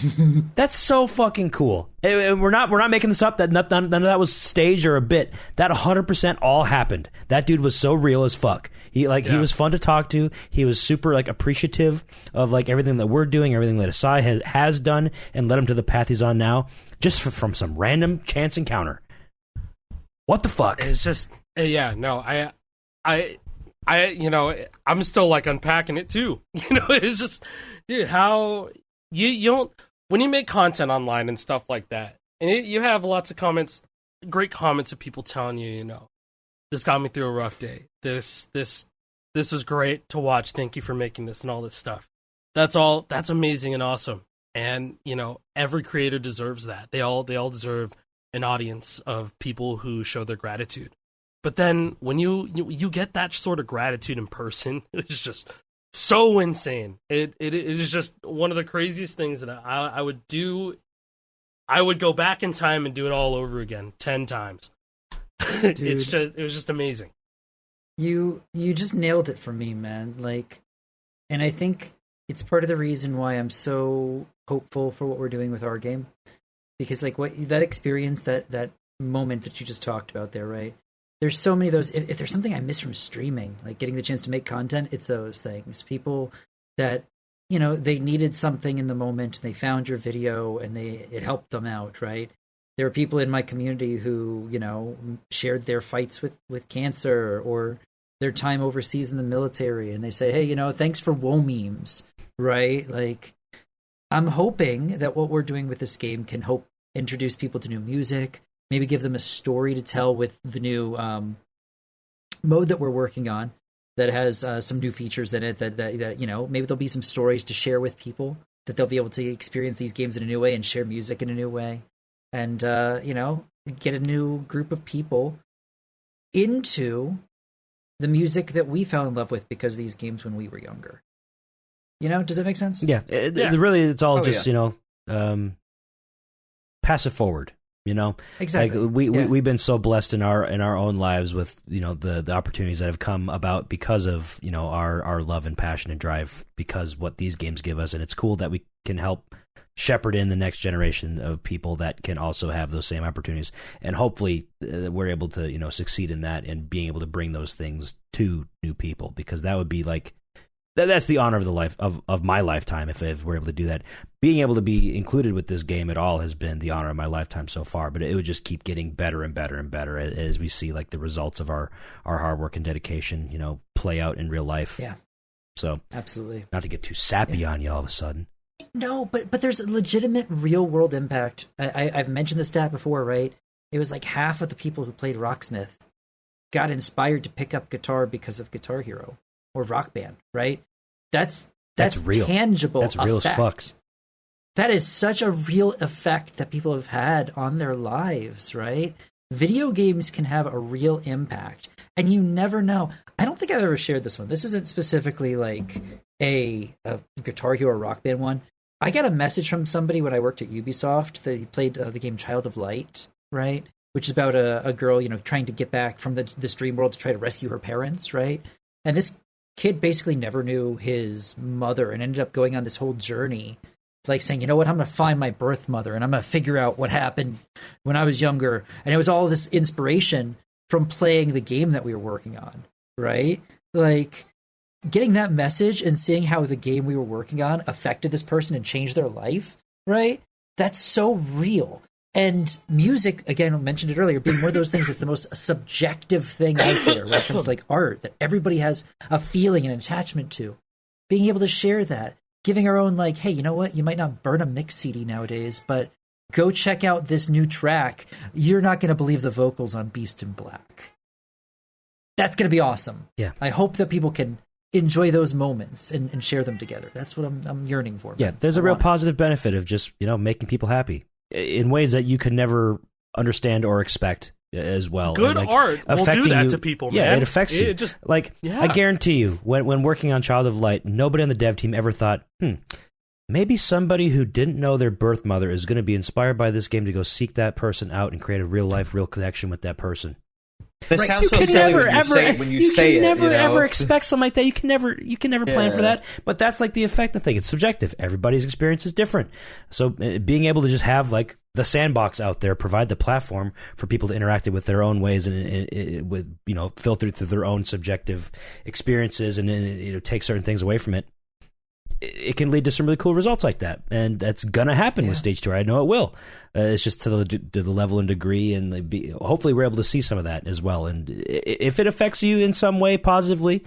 That's so fucking cool. And we're not making this up. That none of that was staged or a bit. That 100% all happened. That dude was so real as fuck. He was fun to talk to. He was super appreciative of everything that we're doing, everything that Asai has done, and led him to the path he's on now, just from some random chance encounter. What the fuck? It's just I'm still unpacking it too. It's just, dude, how you don't, when you make content online and stuff like that, and you have lots of comments, great comments of people telling you, this got me through a rough day. This was great to watch. Thank you for making this and all this stuff. That's amazing and awesome. And, every creator deserves that. They all deserve an audience of people who show their gratitude. But then when you get that sort of gratitude in person, it's just so insane. It is just one of the craziest things that I would do. I would go back in time and do it all over again 10 times. Dude, it was just amazing. You just nailed it for me, man. And I think it's part of the reason why I'm so hopeful for what we're doing with our game. Because that experience, that moment that you just talked about there, right? There's so many of those. If there's something I miss from streaming, like getting the chance to make content, it's those things. People that, they needed something in the moment, and they found your video, and it helped them out, right? There are people in my community who, shared their fights with cancer or their time overseas in the military, and they say, hey, thanks for WoW memes, right? I'm hoping that what we're doing with this game can help introduce people to new music, maybe give them a story to tell with the new mode that we're working on that has some new features in it that maybe there'll be some stories to share with people, that they'll be able to experience these games in a new way and share music in a new way, and get a new group of people into the music that we fell in love with because of these games when we were younger. Does that make sense? Yeah, really, it's all pass it forward. Exactly. We've been so blessed in our own lives with the opportunities that have come about because of our love and passion and drive, because what these games give us, and it's cool that we can help shepherd in the next generation of people that can also have those same opportunities, and hopefully we're able to succeed in that and being able to bring those things to new people, because that would be that's the honor of the life of my lifetime if we're able to do that. Being able to be included with this game at all has been the honor of my lifetime so far, but it would just keep getting better and better and better as we see the results of our hard work and dedication play out in real life. Yeah. So absolutely, not to get too sappy on you all of a sudden. No, but there's a legitimate real world impact. I've mentioned the stat before, right? It was half of the people who played Rocksmith got inspired to pick up guitar because of Guitar Hero or Rock Band, right? That's real. Tangible. That's real effect. as fucks. That is such a real effect that people have had on their lives, right? Video games can have a real impact, and you never know. I don't think I've ever shared this one. This isn't specifically a Guitar Hero or Rock Band one. I got a message from somebody when I worked at Ubisoft that he played the game Child of Light, right? Which is about a girl, trying to get back from this dream world to try to rescue her parents, right? And this kid basically never knew his mother and ended up going on this whole journey, saying, I'm going to find my birth mother and I'm going to figure out what happened when I was younger. And it was all this inspiration from playing the game that we were working on, right? Getting that message and seeing how the game we were working on affected this person and changed their life, right? That's so real. And music, again, I mentioned it earlier, being one of those things that's the most subjective thing out there when it comes to art, that everybody has a feeling and an attachment to. Being able to share that, giving our own hey, you know what? You might not burn a mix CD nowadays, but go check out this new track. You're not going to believe the vocals on Beast in Black. That's going to be awesome. Yeah. I hope that people can enjoy those moments and share them together. That's what I'm yearning for. Yeah, man. there's a real positive benefit of just, making people happy in ways that you could never understand or expect as well. Good art will do that to people, man. Yeah, it affects you. Just, I guarantee you, when working on Child of Light, nobody on the dev team ever thought, maybe somebody who didn't know their birth mother is going to be inspired by this game to go seek that person out and create a real life, real connection with that person. This sounds so silly when you say it. You can never ever expect something like that. You can never plan for that. But that's the effect of the thing. It's subjective. Everybody's experience is different. So being able to just have the sandbox out there, provide the platform for people to interact with their own ways and with filtered through their own subjective experiences, and take certain things away from it. it can lead to some really cool results like that, and that's gonna happen with Stage Tour. I know it will. It's just to the level and degree, and hopefully we're able to see some of that as well. And if it affects you in some way positively,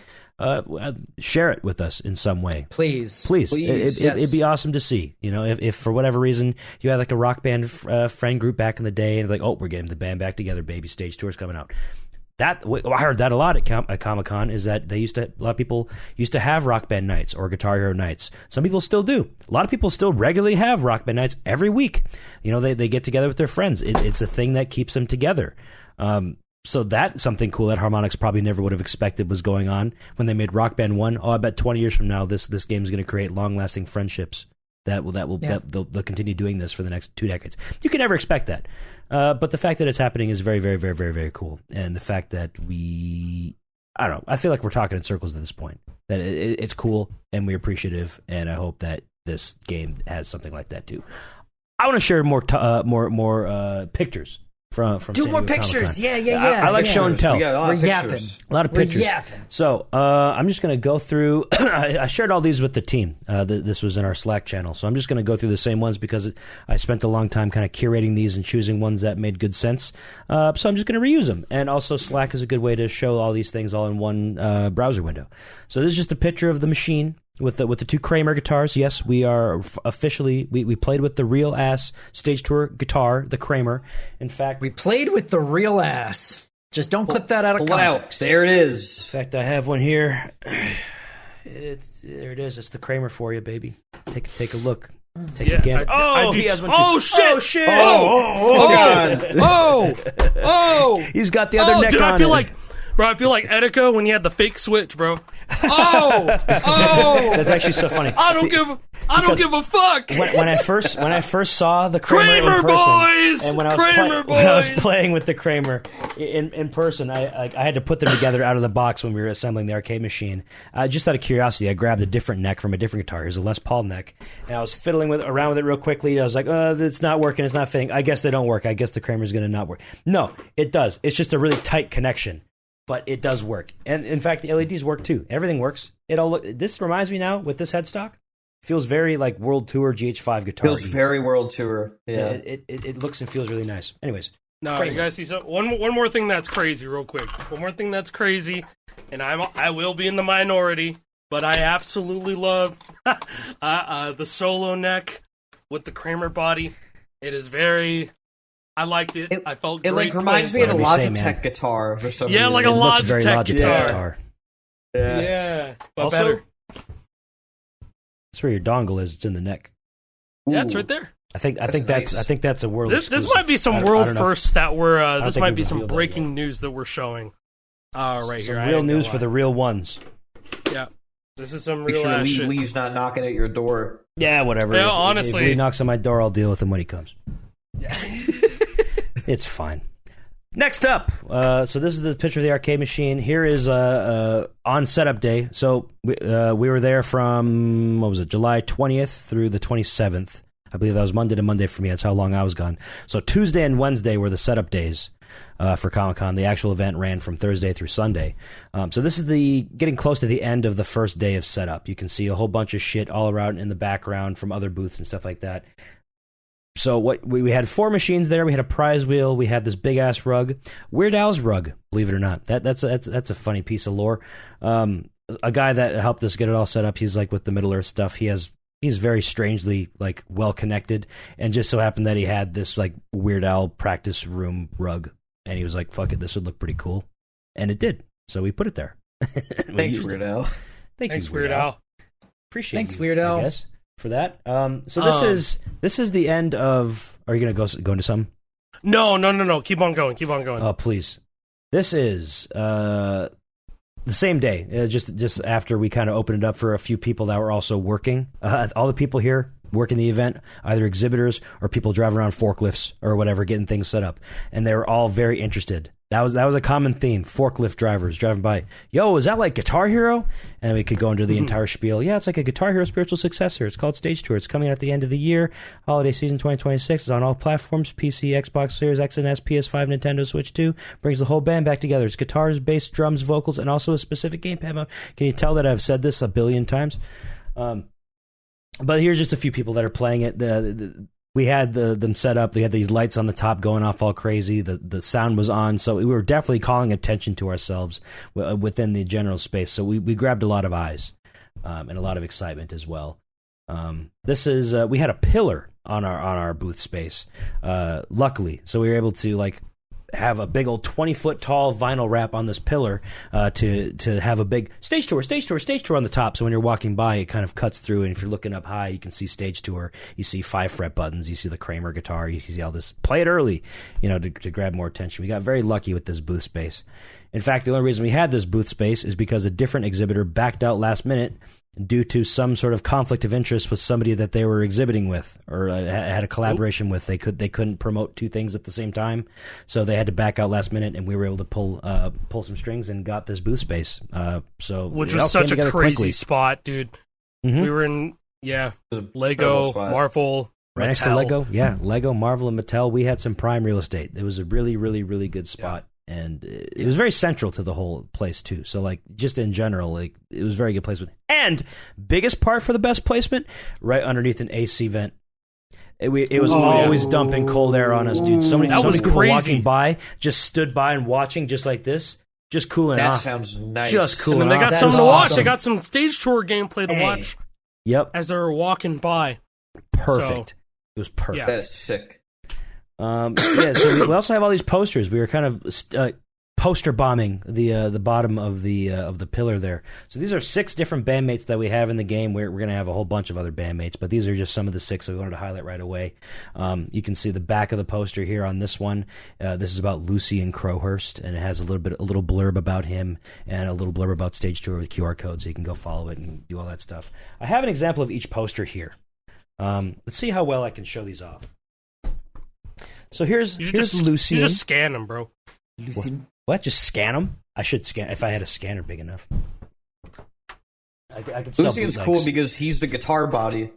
share it with us in some way, please. It'd be awesome to see. If for whatever reason you had like a rock band friend group back in the day, and it's like, oh, we're getting the band back together, baby, Stage Tour's coming out. I heard that a lot at Comic-Con, is that a lot of people used to have rock band nights or Guitar Hero nights. Some people still do. A lot of people still regularly have rock band nights every week. They get together with their friends. It's a thing that keeps them together. So that's something cool that Harmonix probably never would have expected was going on when they made Rock Band 1. Oh, I bet 20 years from now this game is going to create long-lasting friendships that they'll continue doing this for the next 2 decades. You can never expect that. But the fact that it's happening is very, very, very, very, very cool. And the fact that I don't know, I feel like we're talking in circles at this point. That it's cool, and we're appreciative, and I hope that this game has something like that too. I want to share more pictures from do San more Diego pictures. Comic-Con. Yeah. I like show and tell. We got a lot of We're pictures. A lot of pictures. We're yapping. So I'm just going to go through. I shared all these with the team. This was in our Slack channel. So I'm just going to go through the same ones because I spent a long time kind of curating these and choosing ones that made good sense. So I'm just going to reuse them. And also Slack is a good way to show all these things all in one browser window. So this is just a picture of the machine with the 2 Kramer guitars. Yes, we are officially we played with the real ass Stage Tour guitar, the Kramer. In fact, We played with the real ass. Just don't clip that out of Pull it out. context. There it is. in fact, I have one here. There it is. It's the Kramer for you, baby. Take a look. Take a gander. He has one too. Oh shit! Oh shit! God. He's got the other neck dude, on. I feel like Etika when you had the fake switch, bro. That's actually so funny. I don't give a fuck. When I first saw the Kramer in person, boys! and when I was playing with the Kramer in person, I had to put them together out of the box when we were assembling the arcade machine. Just out of curiosity, I grabbed a different neck from a different guitar. Here's a Les Paul neck, and I was fiddling around with it real quickly. I was like, it's not working, it's not fitting. I guess they don't work. I guess the Kramer's going to not work. No, it does. It's just a really tight connection. But it does work, and in fact, the LEDs work too. Everything works. This reminds me now with this headstock. Feels very like World Tour GH5 guitar. Feels very World Tour. Yeah, it looks and feels really nice. Anyways, no, you guys see one more thing that's crazy, real quick. One more thing that's crazy, and I will be in the minority, but I absolutely love the solo neck with the Kramer body. It is very. I liked it. I felt great. It reminds me of a Logitech guitar for some reason. like a it looks very Logitech guitar. Yeah, but also, better. That's where your dongle is. It's in the neck. Yeah, it's right there. I think that's a world. This might be some world firsts that we're. This might be some revealed breaking news that we're showing. Right here, real news for the real ones. Yeah, this is some Make real sure ass shit. Lee's not knocking at your door. Yeah, whatever. Yeah, if honestly, Lee knocks on my door, I'll deal with him when he comes. Yeah. It's fine. Next up, so this is the picture of the arcade machine. Here is on setup day. So we were there from, July 20th through the 27th. I believe that was Monday to Monday for me. That's how long I was gone. So Tuesday and Wednesday were the setup days for Comic-Con. The actual event ran from Thursday through Sunday. So this is getting close to the end of the first day of setup. You can see a whole bunch of shit all around in the background from other booths and stuff like that. So we had 4 machines there. We had a prize wheel. We had this big ass rug, Weird Al's rug. Believe it or not, that's a funny piece of lore. A guy that helped us get it all set up. He's like with the Middle Earth stuff. He's very strangely like well connected, and just so happened that he had this like Weird Al practice room rug, and he was like, "Fuck it, this would look pretty cool," and it did. So we put it there. Thanks, Weird Al. Thanks, Weird Al. Appreciate Thanks, you, Weird Al. I guess, for that. So this is the end of. Are you gonna go into some? No. Keep on going. Oh, please. This is the same day. Just after we kind of opened it up for a few people that were also working. All the people here working the event, either exhibitors or people driving around forklifts or whatever, getting things set up, and they were all very interested. That was a common theme. Forklift drivers driving by. Yo, is that like Guitar Hero? And we could go into the entire spiel. Yeah, it's like a Guitar Hero spiritual successor. It's called Stage Tour. It's coming out at the end of the year. Holiday season 2026 is on all platforms: PC, Xbox Series X and S, PS5, Nintendo Switch 2. Brings the whole band back together. It's guitars, bass, drums, vocals, and also a specific gamepad mode. Can you tell that I've said this a billion times? But here's just a few people that are playing it. We had them set up. They had these lights on the top going off all crazy. The sound was on, so we were definitely calling attention to ourselves within the general space. So we grabbed a lot of eyes and a lot of excitement as well. This is we had a pillar on our booth space, luckily, so we were able to have a big old 20-foot tall vinyl wrap on this pillar to have a big stage tour on the top. So when you're walking by, it kind of cuts through, and if you're looking up high, you can see stage tour. You see 5-fret buttons. You see the Kramer guitar. You see all this. Play it early, to grab more attention. We got very lucky with this booth space. In fact, the only reason we had this booth space is because a different exhibitor backed out last minute due to some sort of conflict of interest with somebody that they were exhibiting with or had a collaboration with. They couldn't promote two things at the same time, so they had to back out last minute, and we were able to pull some strings and got this booth space. Which was such a crazy quickly. spot, dude. Mm-hmm. We were in Lego, Marvel, right next to Lego. Yeah, Lego, Marvel, and Mattel. We had some prime real estate. It was a really, really, really good spot. And it was very central to the whole place, too. So, just in general, it was a very good placement. And biggest part for the best placement, right underneath an AC vent. It was always dumping cold air on us, dude. So many people walking by just stood by and watching just like this, just cooling off. That sounds nice. Just cooling and then they got off. something to watch. They got some stage tour gameplay to watch. Yep. As they were walking by. Perfect. So, it was perfect. Yeah. That is sick. So we also have all these posters. We were kind of poster bombing the bottom of the pillar there. So these are 6 different bandmates that we have in the game. We're going to have a whole bunch of other bandmates, but these are just some of the 6 that we wanted to highlight right away. You can see the back of the poster here on this one. This is about Lucian Crowhurst, and it has a little blurb about him and a little blurb about Stage Tour with QR code, so you can go follow it and do all that stuff. I have an example of each poster here. Let's see how well I can show these off. So here's Lucian. You just scan them, bro. Lucian. What? Just scan them? I should scan if I had a scanner big enough. I could sell Lucian's bootlegs. cool because he's the guitar body.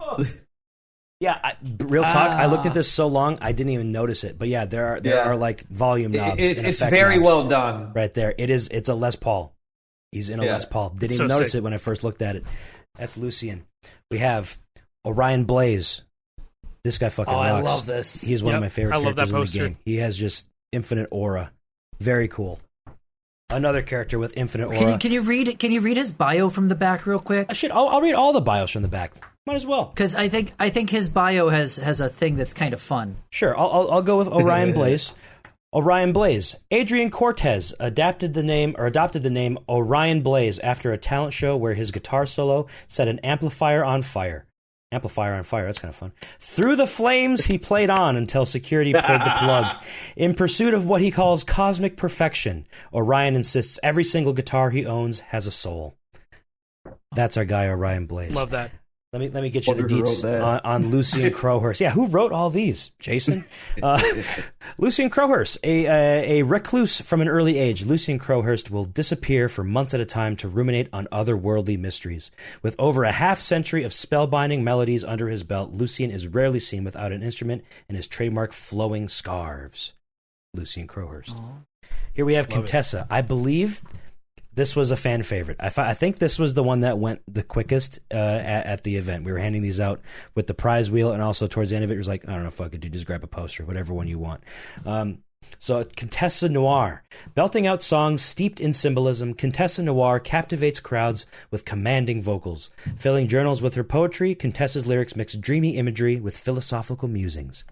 Yeah, real talk. I looked at this so long I didn't even notice it. But yeah, there are volume knobs. It's very well done. Right there. It's a Les Paul. He's in a Les Paul. Didn't even notice it when I first looked at it. That's Lucian. We have Orion Blaze. This guy fucking rocks. I love this. He's one of my favorite characters in the poster. game. He has just infinite aura. Very cool. Another character with infinite aura. Can you read his bio from the back real quick? I'll read all the bios from the back. Might as well. Because I think his bio has a thing that's kind of fun. Sure. I'll go with Orion Blaze. Orion Blaze. Adrian Cortez adopted the name Orion Blaze after a talent show where his guitar solo set an amplifier on fire. Amplifier on fire, that's kind of fun. Through the flames, he played on until security pulled the plug. In pursuit of what he calls cosmic perfection, Orion insists every single guitar he owns has a soul. That's our guy, Orion Blaze. Love that. Let me get you the deets on Lucian Crowhurst. Yeah, who wrote all these? Jason? Lucian Crowhurst, a recluse from an early age, Lucian Crowhurst will disappear for months at a time to ruminate on otherworldly mysteries. With over a half-century of spellbinding melodies under his belt, Lucian is rarely seen without an instrument and his trademark flowing scarves. Lucian Crowhurst. Aww. Here we have Contessa. I believe this was a fan favorite. I think this was the one that went the quickest at the event. We were handing these out with the prize wheel, and also towards the end of it, it was like, I don't know, fuck it, dude, just grab a poster, whatever one you want. So Contessa Noir. Belting out songs steeped in symbolism, Contessa Noir captivates crowds with commanding vocals. Filling journals with her poetry, Contessa's lyrics mix dreamy imagery with philosophical musings.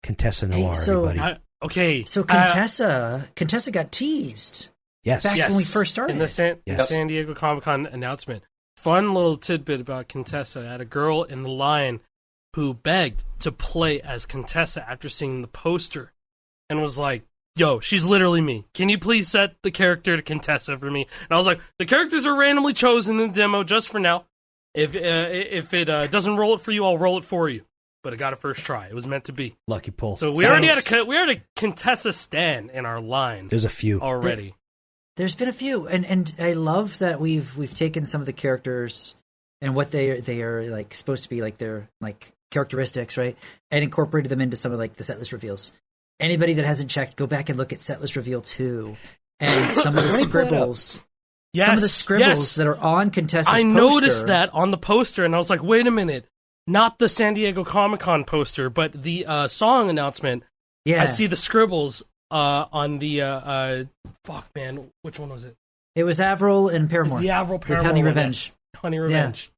Contessa Noir, everybody. So Contessa got teased. Yes. Back when we first started. In the San Diego Comic-Con announcement. Fun little tidbit about Contessa. I had a girl in the line who begged to play as Contessa after seeing the poster and was like, yo, she's literally me. Can you please set the character to Contessa for me? And I was like, the characters are randomly chosen in the demo just for now. If it doesn't roll it for you, I'll roll it for you. But it got a first try. It was meant to be. Lucky pull. So we already had a Contessa stan in our line. There's a few already. There's been a few, and I love that we've taken some of the characters and what they are like supposed to be, like their like characteristics, right, and incorporated them into some of like the setlist reveals. Anybody that hasn't checked, go back and look at setlist reveal 2 and some of the scribbles. Yes, some of the scribbles that are on Contessa's poster. I noticed that on the poster, and I was like, wait a minute. not the San Diego Comic-Con poster, but the song announcement. Yeah. I see the scribbles on the fuck, man, which one was it? It was Avril and It Paramore. was the Avril Paramore with Honey one, Revenge. yes. Honey Revenge.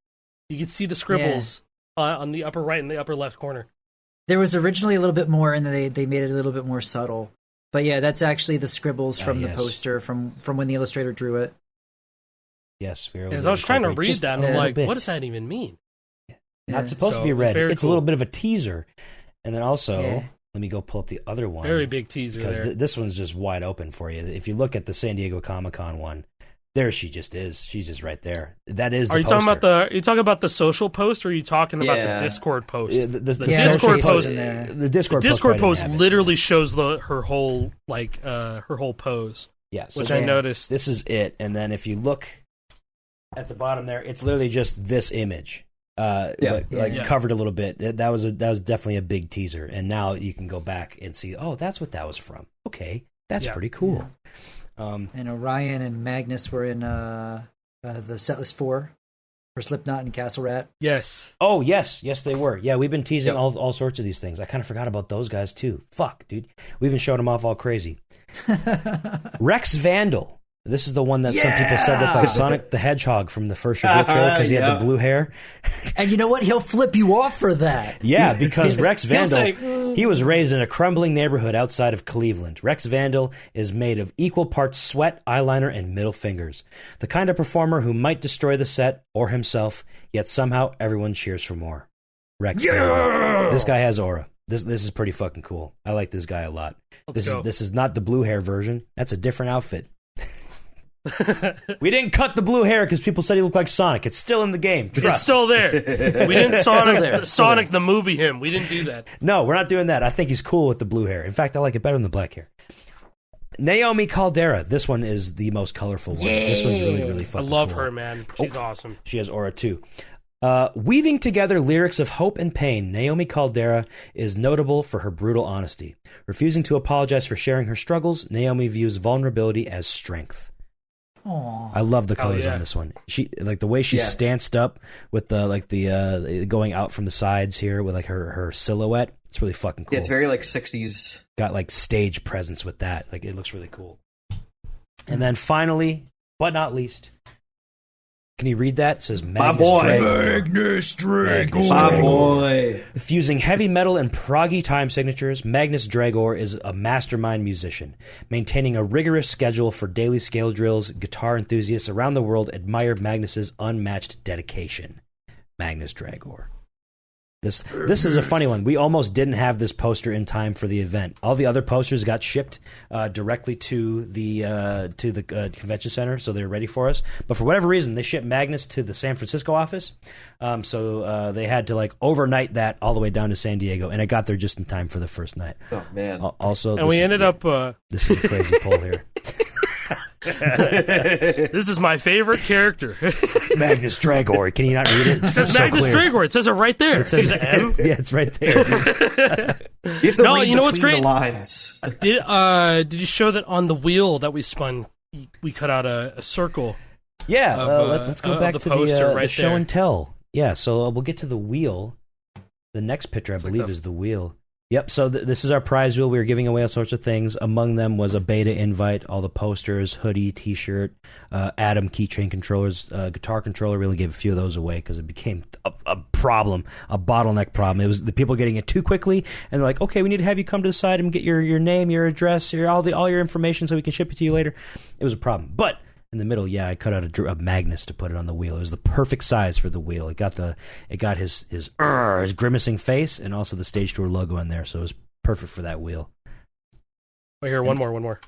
You could see the scribbles on the upper right and the upper left corner. There was originally a little bit more, and then they made it a little bit more subtle. But yeah, that's actually the scribbles from the poster from when the illustrator drew it. Yes, we were. I was trying to read just that, and a I'm little like, bit. what does that even mean? Not supposed So to be it was red. very It's cool. a little bit of a teaser. And then also, Yeah. let me go pull up the other one. Very big teaser Because there. this one's just wide open for you. If you look at the San Diego Comic-Con one, there she just is. She's just right there. That is the Are you poster. talking about the social post, or are you talking about Yeah. the Discord post? Yeah, the Discord social post. in there. The Discord The Discord post, post literally shows her whole pose, yeah, so which I noticed. this is it. And then if you look at the bottom there, it's literally just this image. Covered a little bit. That was definitely a big teaser. And now you can go back and see, oh, that's what that was from. Okay, that's pretty cool. And Orion and Magnus were in the Setlist 4 for Slipknot and Castle Rat. Yes. Oh, yes, they were. Yeah, we've been teasing all sorts of these things. I kind of forgot about those guys too. Fuck, dude. We've been showing them off all crazy. Rex Vandal. This is the one that some people said looked like Sonic the Hedgehog from the first reveal trailer because he had the blue hair. And you know what? He'll flip you off for that. Yeah, because Rex He'll Vandal, he was raised in a crumbling neighborhood outside of Cleveland. Rex Vandal is made of equal parts sweat, eyeliner, and middle fingers. The kind of performer who might destroy the set or himself, yet somehow everyone cheers for more. Rex Vandal. This guy has aura. This is pretty fucking cool. I like this guy a lot. This is not the blue hair version. That's a different outfit. We didn't cut the blue hair because people said he looked like Sonic. It's still in the game. Trust. It's still there. We didn't Sonic the movie him. We didn't do that. No, we're not doing that. I think he's cool with the blue hair. In fact, I like it better than the black hair. Naomi Caldera. This one is the most colorful one. This one's really, really I fucking love cool. her, man. She's awesome. She has aura too. Weaving together lyrics of hope and pain, Naomi Caldera is notable for her brutal honesty. Refusing to apologize for sharing her struggles, Naomi views vulnerability as strength. Aww. I love the colors on this one. She like the way she's stanced up with the going out from the sides here with like her silhouette. It's really fucking cool. Yeah, it's very like 60s. Got like stage presence with that. Like it looks really cool. And then finally, but not least, can you read that? It says Magnus Dragor. My boy. Fusing heavy metal and proggy time signatures, Magnus Dragor is a mastermind musician. Maintaining a rigorous schedule for daily scale drills, guitar enthusiasts around the world admire Magnus's unmatched dedication. Magnus Dragor. This is a funny one. We almost didn't have this poster in time for the event. All the other posters got shipped directly to the convention center, so they're ready for us. But for whatever reason, they shipped Magnus to the San Francisco office, so they had to like overnight that all the way down to San Diego, and it got there just in time for the first night. Oh man! Also, and we ended up. This is a crazy poll here. This is my favorite character. Magnus Dragor. Can you not read it? It says Magnus Dragor. It says it right there. It says M? Yeah, it's right there. You have to read you know what's between great? the lines. Did you show that on the wheel that we spun? We cut out a circle. Yeah, let's go back the to poster the right show there. and tell. Yeah, so we'll get to the wheel. The next picture, I believe, like is the wheel. Yep, so this is our prize wheel. We were giving away all sorts of things. Among them was a beta invite, all the posters, hoodie, T-shirt, Atom keychain controllers, guitar controller. Really gave a few of those away because it became a problem, a bottleneck problem. It was the people getting it too quickly, and they're like, okay, we need to have you come to the side and get your name, your address, all your information so we can ship it to you later. It was a problem. But in the middle, I cut out a Magnus to put it on the wheel. It was the perfect size for the wheel. It got his grimacing face and also the stage tour logo in there, so it was perfect for that wheel. Wait, here, one more.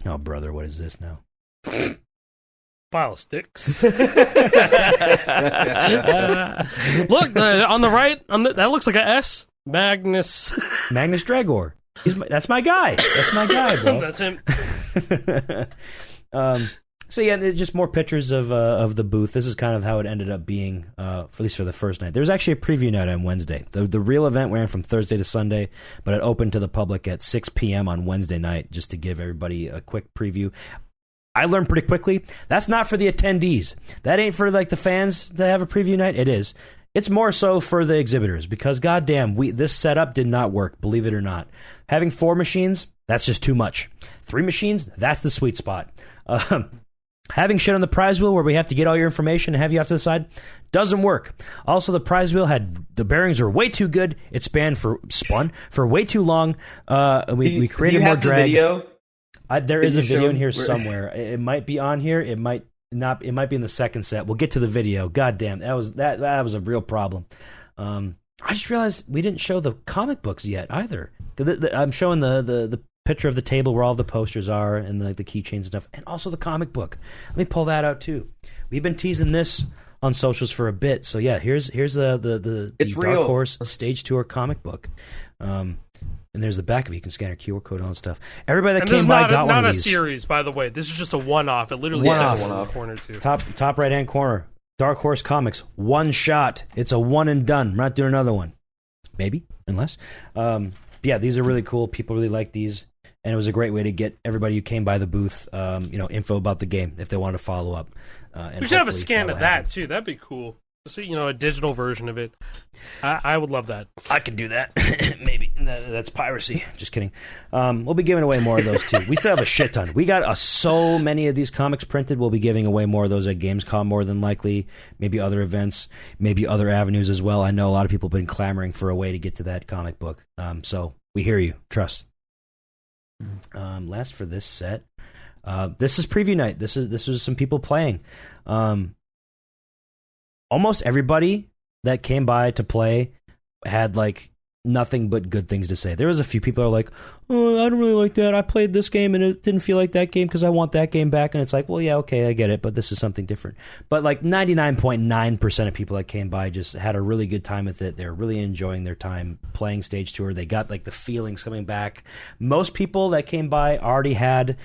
Oh, brother, what is this now? Pile of sticks. Look, on the right, that looks like a S. Magnus Dragor. That's my guy. That's my guy, bro. That's him. So yeah, there's just more pictures of the booth. This is kind of how it ended up being, at least for the first night. There's actually a preview night on Wednesday. The real event ran from Thursday to Sunday, but it opened to the public at 6 p.m. on Wednesday night just to give everybody a quick preview. I learned pretty quickly, that's not for the attendees. That ain't for like the fans to have a preview night. It is. It's more so for the exhibitors because, goddamn, this setup did not work, believe it or not. Having 4 machines, that's just too much. 3 machines, that's the sweet spot. Having shit on the prize wheel where we have to get all your information and have you off to the side doesn't work. Also, the prize wheel the bearings were way too good. It spun for way too long. We created more drag. Video? There is a video in here somewhere. It might be on here. It might not. It might be in the second set. We'll get to the video. God damn, that was a real problem. I just realized we didn't show the comic books yet either. I'm showing the picture of the table where all the posters are and the keychains and stuff, and also the comic book. Let me pull that out too. We've been teasing this on socials for a bit, so yeah, here's the Dark Horse Stage Tour comic book. And there's the back of it. You can scan your QR code and all that stuff. Everybody that came by got one of these. This is not a series, by the way. This is just a one-off. It literally says one off corner too. Top right-hand corner. Dark Horse Comics. One shot. It's a one and done. We're not doing another one. Maybe, unless. Yeah, these are really cool. People really like these. And it was a great way to get everybody who came by the booth, info about the game if they want to follow up. We should have a scan of that too. That'd be cool. Just, a digital version of it. I would love that. I can do that. Maybe. That's piracy. Just kidding. We'll be giving away more of those too. We still have a shit ton. We got so many of these comics printed. We'll be giving away more of those at Gamescom more than likely. Maybe other events. Maybe other avenues as well. I know a lot of people have been clamoring for a way to get to that comic book. So we hear you. Trust. Last for this set. This is preview night. This was some people playing. Almost everybody that came by to play had nothing but good things to say. There was a few people who are like, oh, I don't really like that. I played this game and it didn't feel like that game because I want that game back. And it's like, well, yeah, okay, I get it, but this is something different. But 99.9% of people that came by just had a really good time with it. They're really enjoying their time playing Stage Tour. They got the feelings coming back. Most people that came by already had,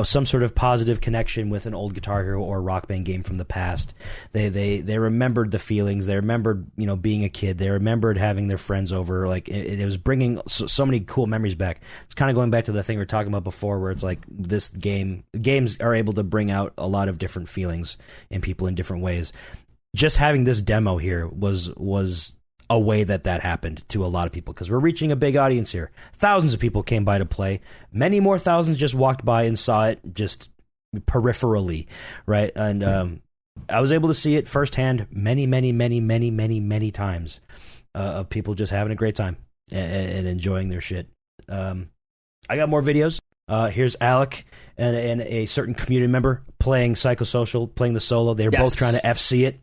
some sort of positive connection with an old Guitar Hero or Rock Band game from the past. They remembered the feelings. They remembered, being a kid. They remembered having their friends over. It was bringing so many cool memories back. It's kind of going back to the thing we were talking about before, where it's games are able to bring out a lot of different feelings in people in different ways. Just having this demo here was a way that happened to a lot of people because we're reaching a big audience here. Thousands of people came by to play. Many more thousands just walked by and saw it just peripherally, right? And I was able to see it firsthand many, many, many, many, many, many times of people just having a great time and enjoying their shit. I got more videos. Here's Alec and a certain community member playing Psychosocial, playing the solo. They're both trying to FC it,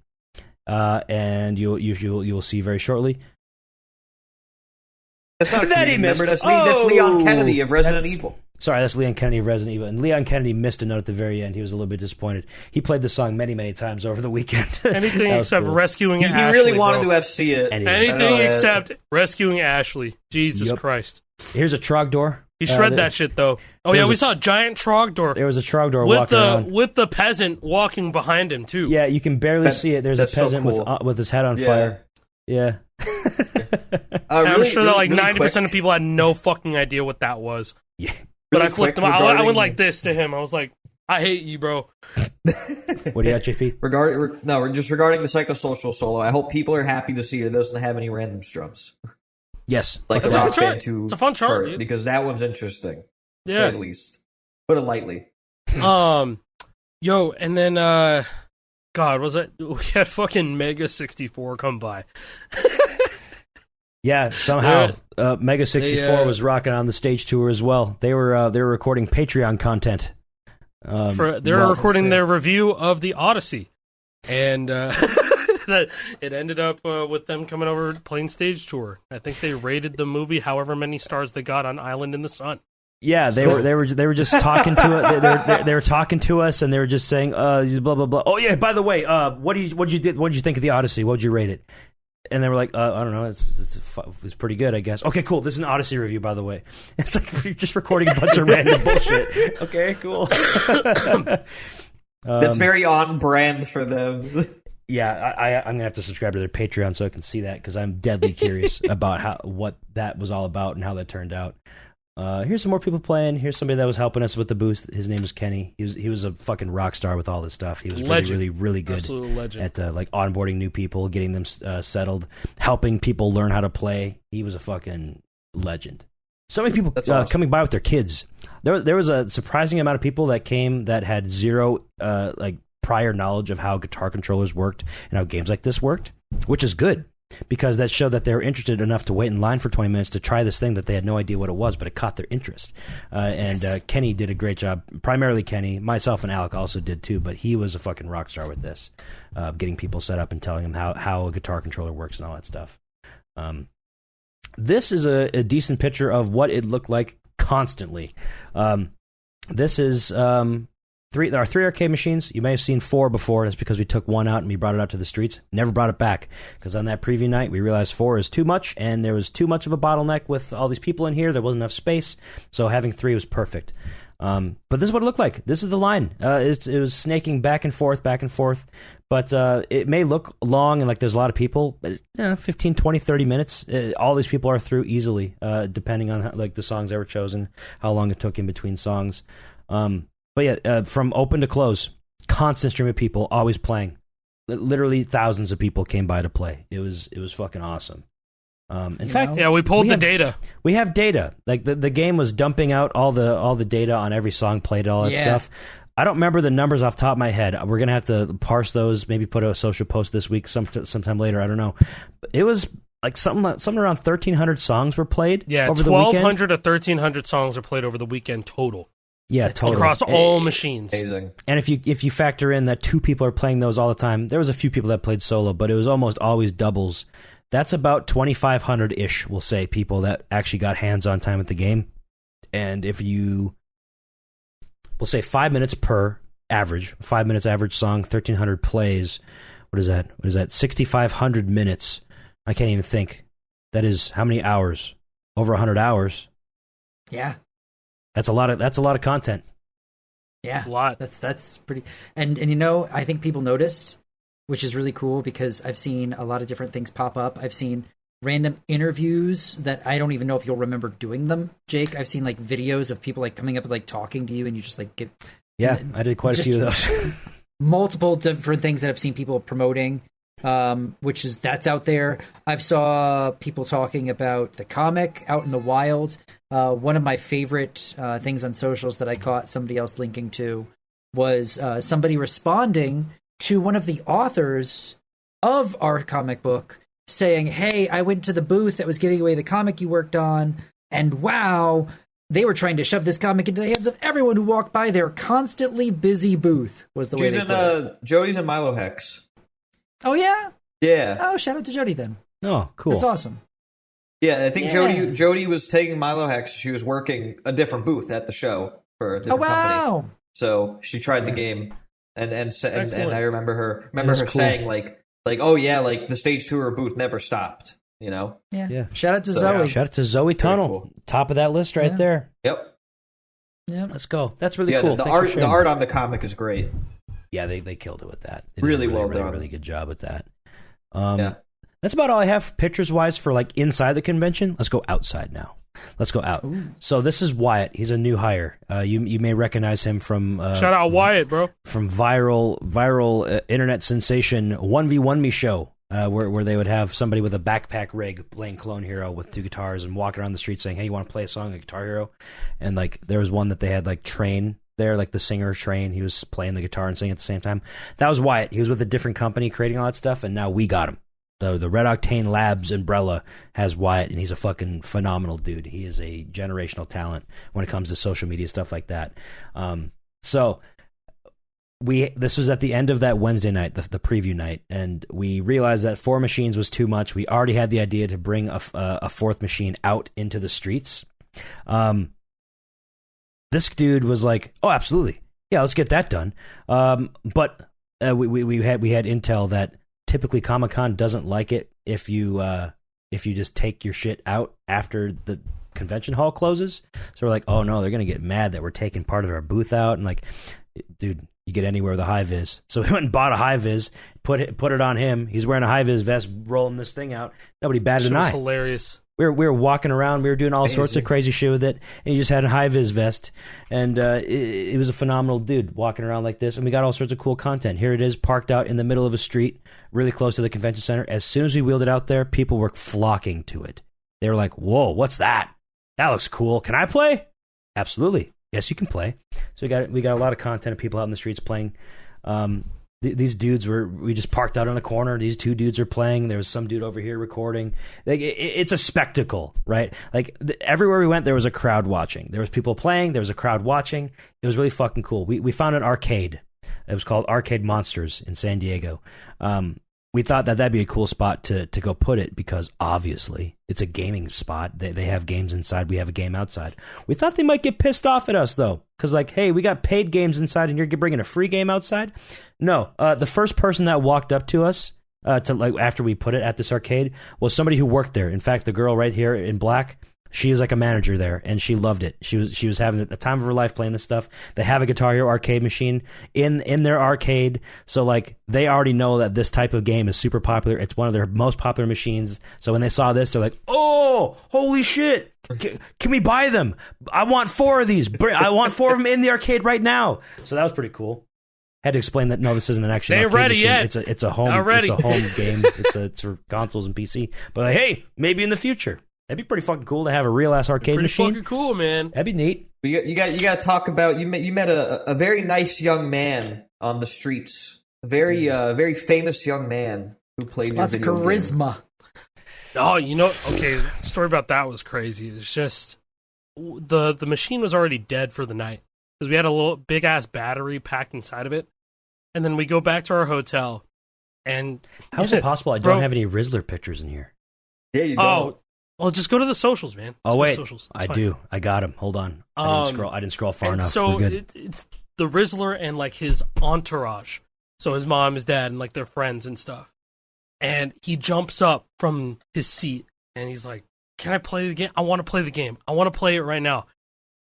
and you will see very shortly. That's not a community member. That's Leon Kennedy of Resident Evil. Sorry, that's Leon Kennedy of Resident Evil. And Leon Kennedy missed a note at the very end. He was a little bit disappointed. He played the song many, many times over the weekend. Anything except cool. rescuing Ashley. He really wanted to FC it. Anything except rescuing Ashley. Jesus Christ. Here's a Trogdor. He shred that shit, though. Oh, yeah, we saw a giant Trogdor. There was a Trogdor walking around. With the peasant walking behind him, too. Yeah, you can barely see it. There's a peasant with his head on fire. Yeah. I'm sure that 90% of people had no fucking idea what that was. Yeah. But I flipped him out. I went like this to him. I was like, I hate you, bro. What do you got, JP? Regarding the Psychosocial solo, I hope people are happy to see it doesn't have any random strums. Yes. Like the Rock Band 2 it's a fun chart, dude. Because that one's interesting. Yeah. To say the least. Put it lightly. Yo, and then, God, we had fucking Mega 64 come by. Yeah, somehow Mega 64 was rocking on the Stage Tour as well. They were recording Patreon content. They were recording their review of the Odyssey, and it ended up with them coming over playing Stage Tour. I think they rated the movie however many stars they got on Island in the Sun. Yeah, they were just talking to it. They were talking to us, and they were just saying blah blah blah. Oh yeah, by the way, what did you think of the Odyssey? What would you rate it? And they were like, I don't know, it's pretty good, I guess. Okay, cool. This is an Odyssey review, by the way. It's like you're just recording a bunch of random bullshit. Okay, cool. That's very on brand for them. Yeah, I'm gonna have to subscribe to their Patreon so I can see that because I'm deadly curious about what that was all about and how that turned out. here's some more people playing. Here's somebody that was helping us with the booth. His name is Kenny. He was a fucking rock star with all this stuff. He was really good at like onboarding new people, getting them settled, helping people learn how to play. He was a fucking legend. So many people awesome. Coming by with their kids. There was a surprising amount of people that came that had zero like prior knowledge of how guitar controllers worked and how games like this worked, which is good. Because that showed that they were interested enough to wait in line for 20 minutes to try this thing that they had no idea what it was, but it caught their interest. Kenny did a great job. Primarily Kenny. Myself and Alec also did too, but he was a fucking rock star with this, getting people set up and telling them how a guitar controller works and all that stuff. This is a decent picture of what it looked like constantly. This is... There are 3 arcade machines. You may have seen 4 before. That's because we took one out and we brought it out to the streets. Never brought it back because on that preview night we realized 4 is too much, and there was too much of a bottleneck with all these people in here. There wasn't enough space, so having 3 was perfect. But this is what it looked like. This is the line. It was snaking back and forth, but it may look long and like there's a lot of people. But, 15, 20, 30 minutes. All these people are through easily, depending on how, like the songs that were chosen, how long it took in between songs. But yeah, from open to close, constant stream of people always playing. Literally thousands of people came by to play. It was fucking awesome. In fact, we pulled the data. We have data. Like the game was dumping out all the data on every song played, all that stuff. I don't remember the numbers off the top of my head. We're gonna have to parse those. Maybe put a social post this week, sometime later. I don't know. It was like something around 1,300 songs were played. Yeah, over the weekend. 1,200 to 1,300 songs were played over the weekend total. Yeah, totally. Across all machines. Amazing. And if you factor in that 2 people are playing those all the time, there was a few people that played solo, but it was almost always doubles. That's about 2,500-ish, we'll say, people that actually got hands-on time at the game. And we'll say 5 minutes per average, 5 minutes average song, 1,300 plays. What is that? 6,500 minutes. I can't even think. That is how many hours? Over 100 hours. Yeah. That's a lot of content. Yeah, that's a lot. That's pretty. And I think people noticed, which is really cool because I've seen a lot of different things pop up. I've seen random interviews that I don't even know if you'll remember doing them, Jake. I've seen like videos of people like coming up and like talking to you, and you just like get. Yeah, I did quite a few of those. Multiple different things that I've seen people promoting. That's out there. I've saw people talking about the comic out in the wild. One of my favorite things on socials that I caught somebody else linking to was somebody responding to one of the authors of our comic book saying, "Hey, I went to the booth that was giving away the comic you worked on, and wow, they were trying to shove this comic into the hands of everyone who walked by their constantly busy booth," was the way they put it. Jody's in Milo Hex. Oh, yeah? Yeah. Oh, shout out to Jody then. Oh, cool. That's awesome. Yeah, I think Jody was taking Milo Hex. She was working a different booth at the show for a different company. So she tried the game, and I remember her saying like, oh yeah, like the stage tour booth never stopped. Yeah. Shout out to Zoe. Shout out to Zoe Tunnel. Cool. Top of that list right there. Yep. Let's go. That's really cool. The art on the comic is great. Yeah, they killed it with that. They really did well done. Really good job with that. That's about all I have pictures wise for like inside the convention. Let's go outside now. Let's go out. Ooh. So this is Wyatt. He's a new hire. You may recognize him from shout out Wyatt, bro, from viral internet sensation 1v1 Me show, where they would have somebody with a backpack rig playing Clone Hero with 2 guitars and walking around the street saying, "Hey, you want to play a song like Guitar Hero?" And like there was one that they had like Train there, like the singer Train. He was playing the guitar and singing at the same time. That was Wyatt. He was with a different company creating all that stuff, and now we got him. The Red Octane Labs umbrella has Wyatt, and he's a fucking phenomenal dude. He is a generational talent when it comes to social media stuff like that. So this was at the end of that Wednesday night, the preview night, and we realized that 4 machines was too much. We already had the idea to bring a 4th machine out into the streets. This dude was like, "Oh, absolutely, yeah, let's get that done." But we had intel that typically Comic-Con doesn't like it if you just take your shit out after the convention hall closes. So we're like, "Oh no, they're gonna get mad that we're taking part of our booth out." And like, dude, you get anywhere with a high vis. So we went and bought a high vis, put it on him. He's wearing a high vis vest, rolling this thing out. Nobody batted an eye. Hilarious. We were walking around. We were doing all sorts of crazy shit with it. And he just had a high-vis vest. And it was a phenomenal dude walking around like this. And we got all sorts of cool content. Here it is, parked out in the middle of a street, really close to the convention center. As soon as we wheeled it out there, people were flocking to it. They were like, whoa, what's that? That looks cool. Can I play? Absolutely. Yes, you can play. So we got a lot of content of people out in the streets playing. These dudes we just parked out on a corner. These two dudes are playing. There was some dude over here recording. Like it's a spectacle, right? Like everywhere we went, there was a crowd watching. There was people playing. There was a crowd watching. It was really fucking cool. We found an arcade. It was called Arcade Monsters in San Diego. We thought that'd be a cool spot to go put it because obviously it's a gaming spot. They have games inside. We have a game outside. We thought they might get pissed off at us though, because like, hey, we got paid games inside and you're bringing a free game outside. No, the first person that walked up to us to like after we put it at this arcade was somebody who worked there. In fact, the girl right here in black, she is like a manager there, and she loved it. She was having the time of her life playing this stuff. They have a Guitar Hero arcade machine in their arcade, so like they already know that this type of game is super popular. It's one of their most popular machines. So when they saw this, they're like, "Oh, holy shit! Can we buy them? I want 4 of these. I want 4 of them in the arcade right now." So that was pretty cool. Had to explain that no, this isn't an actual arcade ready machine. yet. It's a home game. It's for consoles and PC. But like, hey, maybe in the future. That'd be pretty fucking cool to have a real ass arcade machine. Pretty fucking cool, man. That'd be neat. You got to talk about you met a very nice young man on the streets, a very famous young man who played lots of charisma. Oh, okay. The story about that was crazy. It's just the machine was already dead for the night because we had a little big ass battery packed inside of it, and then we go back to our hotel. And how is it possible I don't have any RIZZLER pictures in here? Yeah, you don't. Well, just go to the socials, man. Wait, socials. I do. I got him. Hold on. I didn't scroll far enough. So We're good. it's the RIZZLER and like his entourage. So his mom, his dad, and like their friends and stuff. And he jumps up from his seat and he's like, "Can I play the game? I want to play the game. I want to play it right now."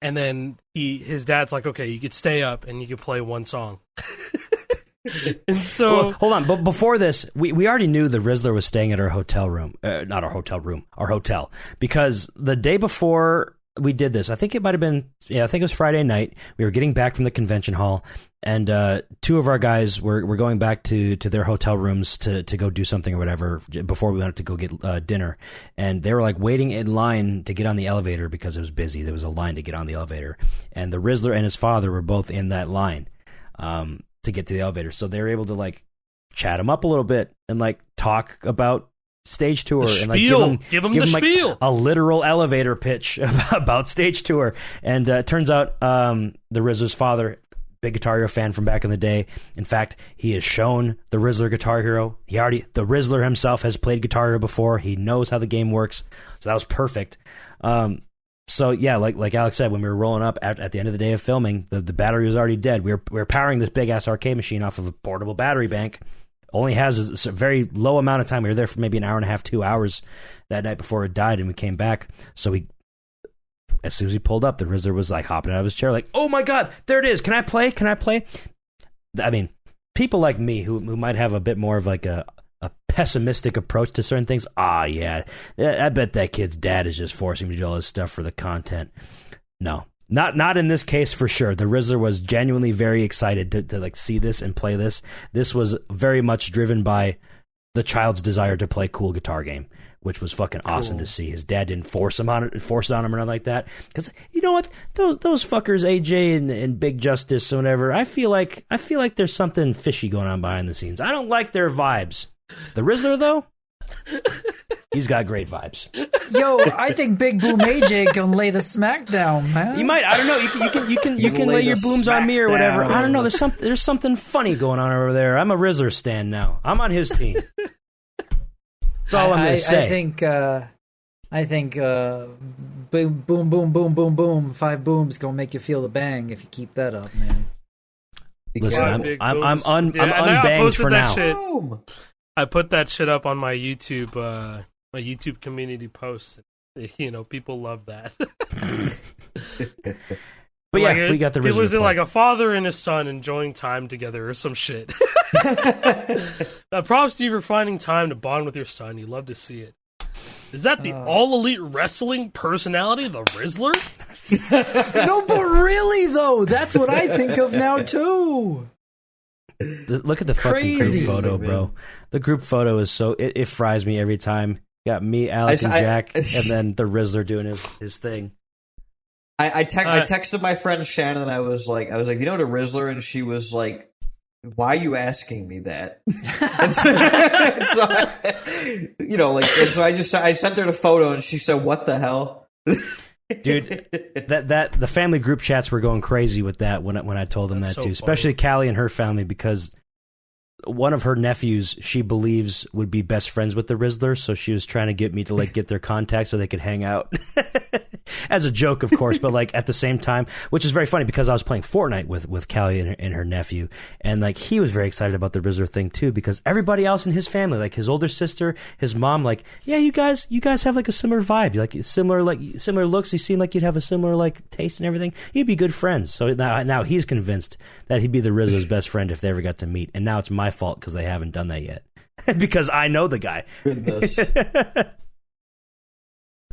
And then his dad's like, "Okay, you could stay up and you could play one song." And so, well, hold on. But before this, we already knew the RIZZLER was staying at our hotel room, not our hotel room, our hotel, because the day before we did this, I think it might have been, I think it was Friday night. We were getting back from the convention hall, and 2 of our guys were going back to their hotel rooms to go do something or whatever before we went to go get dinner, and they were like waiting in line to get on the elevator because it was busy. There was a line to get on the elevator, and the RIZZLER and his father were both in that line. To get to the elevator, so they were able to like chat him up a little bit and like talk about Stage Tour and like give him the spiel, like, a literal elevator pitch about Stage Tour. And turns out the RIZZLER's father, big Guitar Hero fan from back in the day. In fact, he has shown the RIZZLER Guitar Hero. The RIZZLER himself has played Guitar Hero before. He knows how the game works, so that was perfect. So yeah, like Alex said, when we were rolling up at the end of the day of filming, the battery was already dead. We were powering this big ass arcade machine off of a portable battery bank. Only has a very low amount of time. We were there for maybe an hour and a half, 2 hours that night before it died, and we came back. So as soon as we pulled up, the RIZZLER was like hopping out of his chair, like, "Oh my god, there it is! Can I play? Can I play?" I mean, people like me who might have a bit more of like a pessimistic approach to certain things. Yeah, I bet that kid's dad is just forcing me to do all this stuff for the content. No, not in this case for sure. The RIZZLER was genuinely very excited to like see this and play this. This was very much driven by the child's desire to play cool guitar game, which was fucking awesome to see. His dad didn't force it on him or nothing like that. Because you know what, those fuckers, AJ and Big Justice or whatever, I feel like there's something fishy going on behind the scenes. I don't like their vibes. The RIZZLER, though, he's got great vibes. Yo, I think Big Boom AJ can lay the smack down, man. You might. I don't know. You can lay your booms on me or whatever. Down. I don't know. There's something funny going on over there. I'm a RIZZLER stan now. I'm on his team. That's all I'm gonna say. I think boom, boom, boom, boom, boom, boom. 5 booms gonna make you feel the bang if you keep that up, man. Listen, I'm unbanged for now. Boom. I put that shit up on my YouTube community post. People love that. But yeah, we got the RIZZLER. It was like a father and his son enjoying time together or some shit. Props to you for finding time to bond with your son. You love to see it. Is that the All Elite Wrestling personality, the RIZZLER? No, but really though, that's what I think of now too. Look at the fucking Crazy. group photo, bro. The group photo is so it fries me every time. Got me, Alec, and Jack, and then the RIZZLER doing his thing. I texted my friend Shannon, and I was like, you know what a RIZZLER? And she was like, why are you asking me that? So I sent her the photo, and she said, what the hell? Dude, that the family group chats were going crazy with that when I told them That's that so too, especially Callie and her family, because one of her nephews she believes would be best friends with the RIZZLER, so she was trying to get me to like get their contact so they could hang out. As a joke, of course, but like at the same time, which is very funny because I was playing Fortnite with Callie and her nephew, and like he was very excited about the RIZZLER thing too, because everybody else in his family, like his older sister, his mom, like, yeah, you guys have like a similar vibe, you like similar looks, you seem like you'd have a similar like taste and everything. You'd be good friends. So now he's convinced that he'd be the RIZZLER's best friend if they ever got to meet, and now it's my fault because they haven't done that yet because I know the guy. Goodness.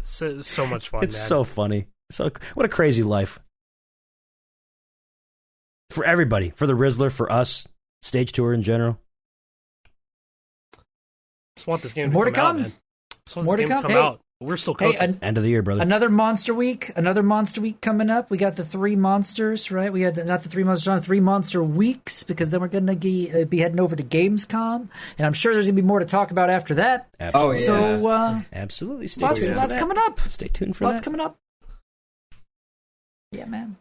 It's so much fun, It's man. so funny. So what a crazy life for everybody, for the RIZZLER, for us, stage tour in general. Just want this game More to to come out, come. man. Just want More this to game come. to come out. We're still cooking. Hey, End of the year, brother. another monster week coming up. We got the 3 monsters, right? We had not the 3 monsters, 3 monster weeks, because then we're going to be heading over to Gamescom, and I'm sure there's going to be more to talk about after that. Absolutely. Oh, yeah. So Absolutely. Stay lots tuned for that. coming up. Stay tuned for Lots that. coming up. Yeah, man.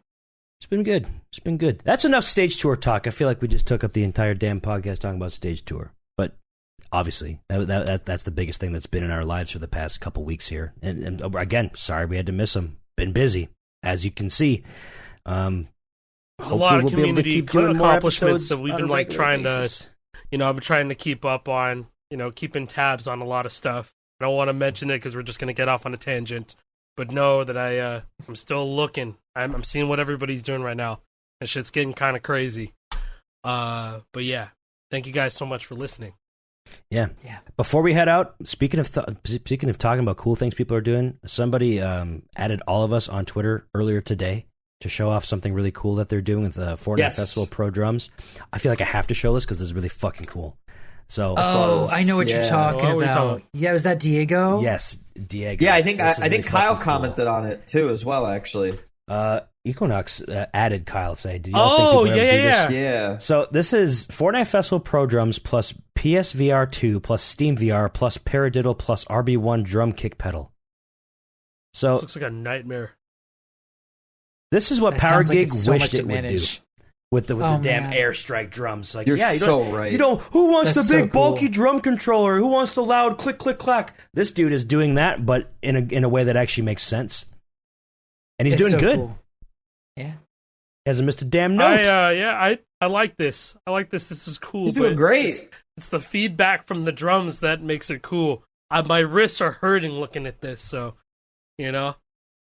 It's been good. It's been good. That's enough stage tour talk. I feel like we just took up the entire damn podcast talking about stage tour. But obviously, that's the biggest thing that's been in our lives for the past couple weeks here. And again, sorry we had to miss them. Been busy, as you can see. There's a lot of we'll be able to community keep doing more accomplishments episodes that we've on been a like regular trying basis. to, I've been trying to keep up on, keeping tabs on a lot of stuff. I don't want to mention it because we're just going to get off on a tangent, but know that I'm still looking. I'm seeing what everybody's doing right now, and shit's getting kind of crazy. But yeah, thank you guys so much for listening. Yeah. Before we head out, speaking of talking about cool things people are doing, somebody added all of us on Twitter earlier today to show off something really cool that they're doing with the Fortnite Festival Pro Drums. I feel like I have to show this because it's really fucking cool. So, I know what you're talking What were you about. talking about? Yeah, was that Diego? yes, Diego. Yeah, I think This is really Kyle fucking cool. commented on it too as well. Actually, Equinox added Kyle. Say, do y'all think people ever do this? yeah. So this is Fortnite Festival Pro Drums plus PSVR 2 plus Steam VR plus Paradiddle plus RB1 drum kick pedal. So This looks like a nightmare. this is what That Power sounds like Gig it's so wished much to it would do manage. with the Oh, damn man. airstrike drums. Like, You're yeah, you so don't, right. You don't. Who wants That's the big so cool. bulky drum controller? Who wants the loud click click clack? This dude is doing that, but in a way that actually makes sense, and he's It's doing so good. cool. Yeah. He hasn't missed a damn note. I like this. I like this. This is cool. He's doing but great. It's the feedback from the drums that makes it cool. My wrists are hurting looking at this, so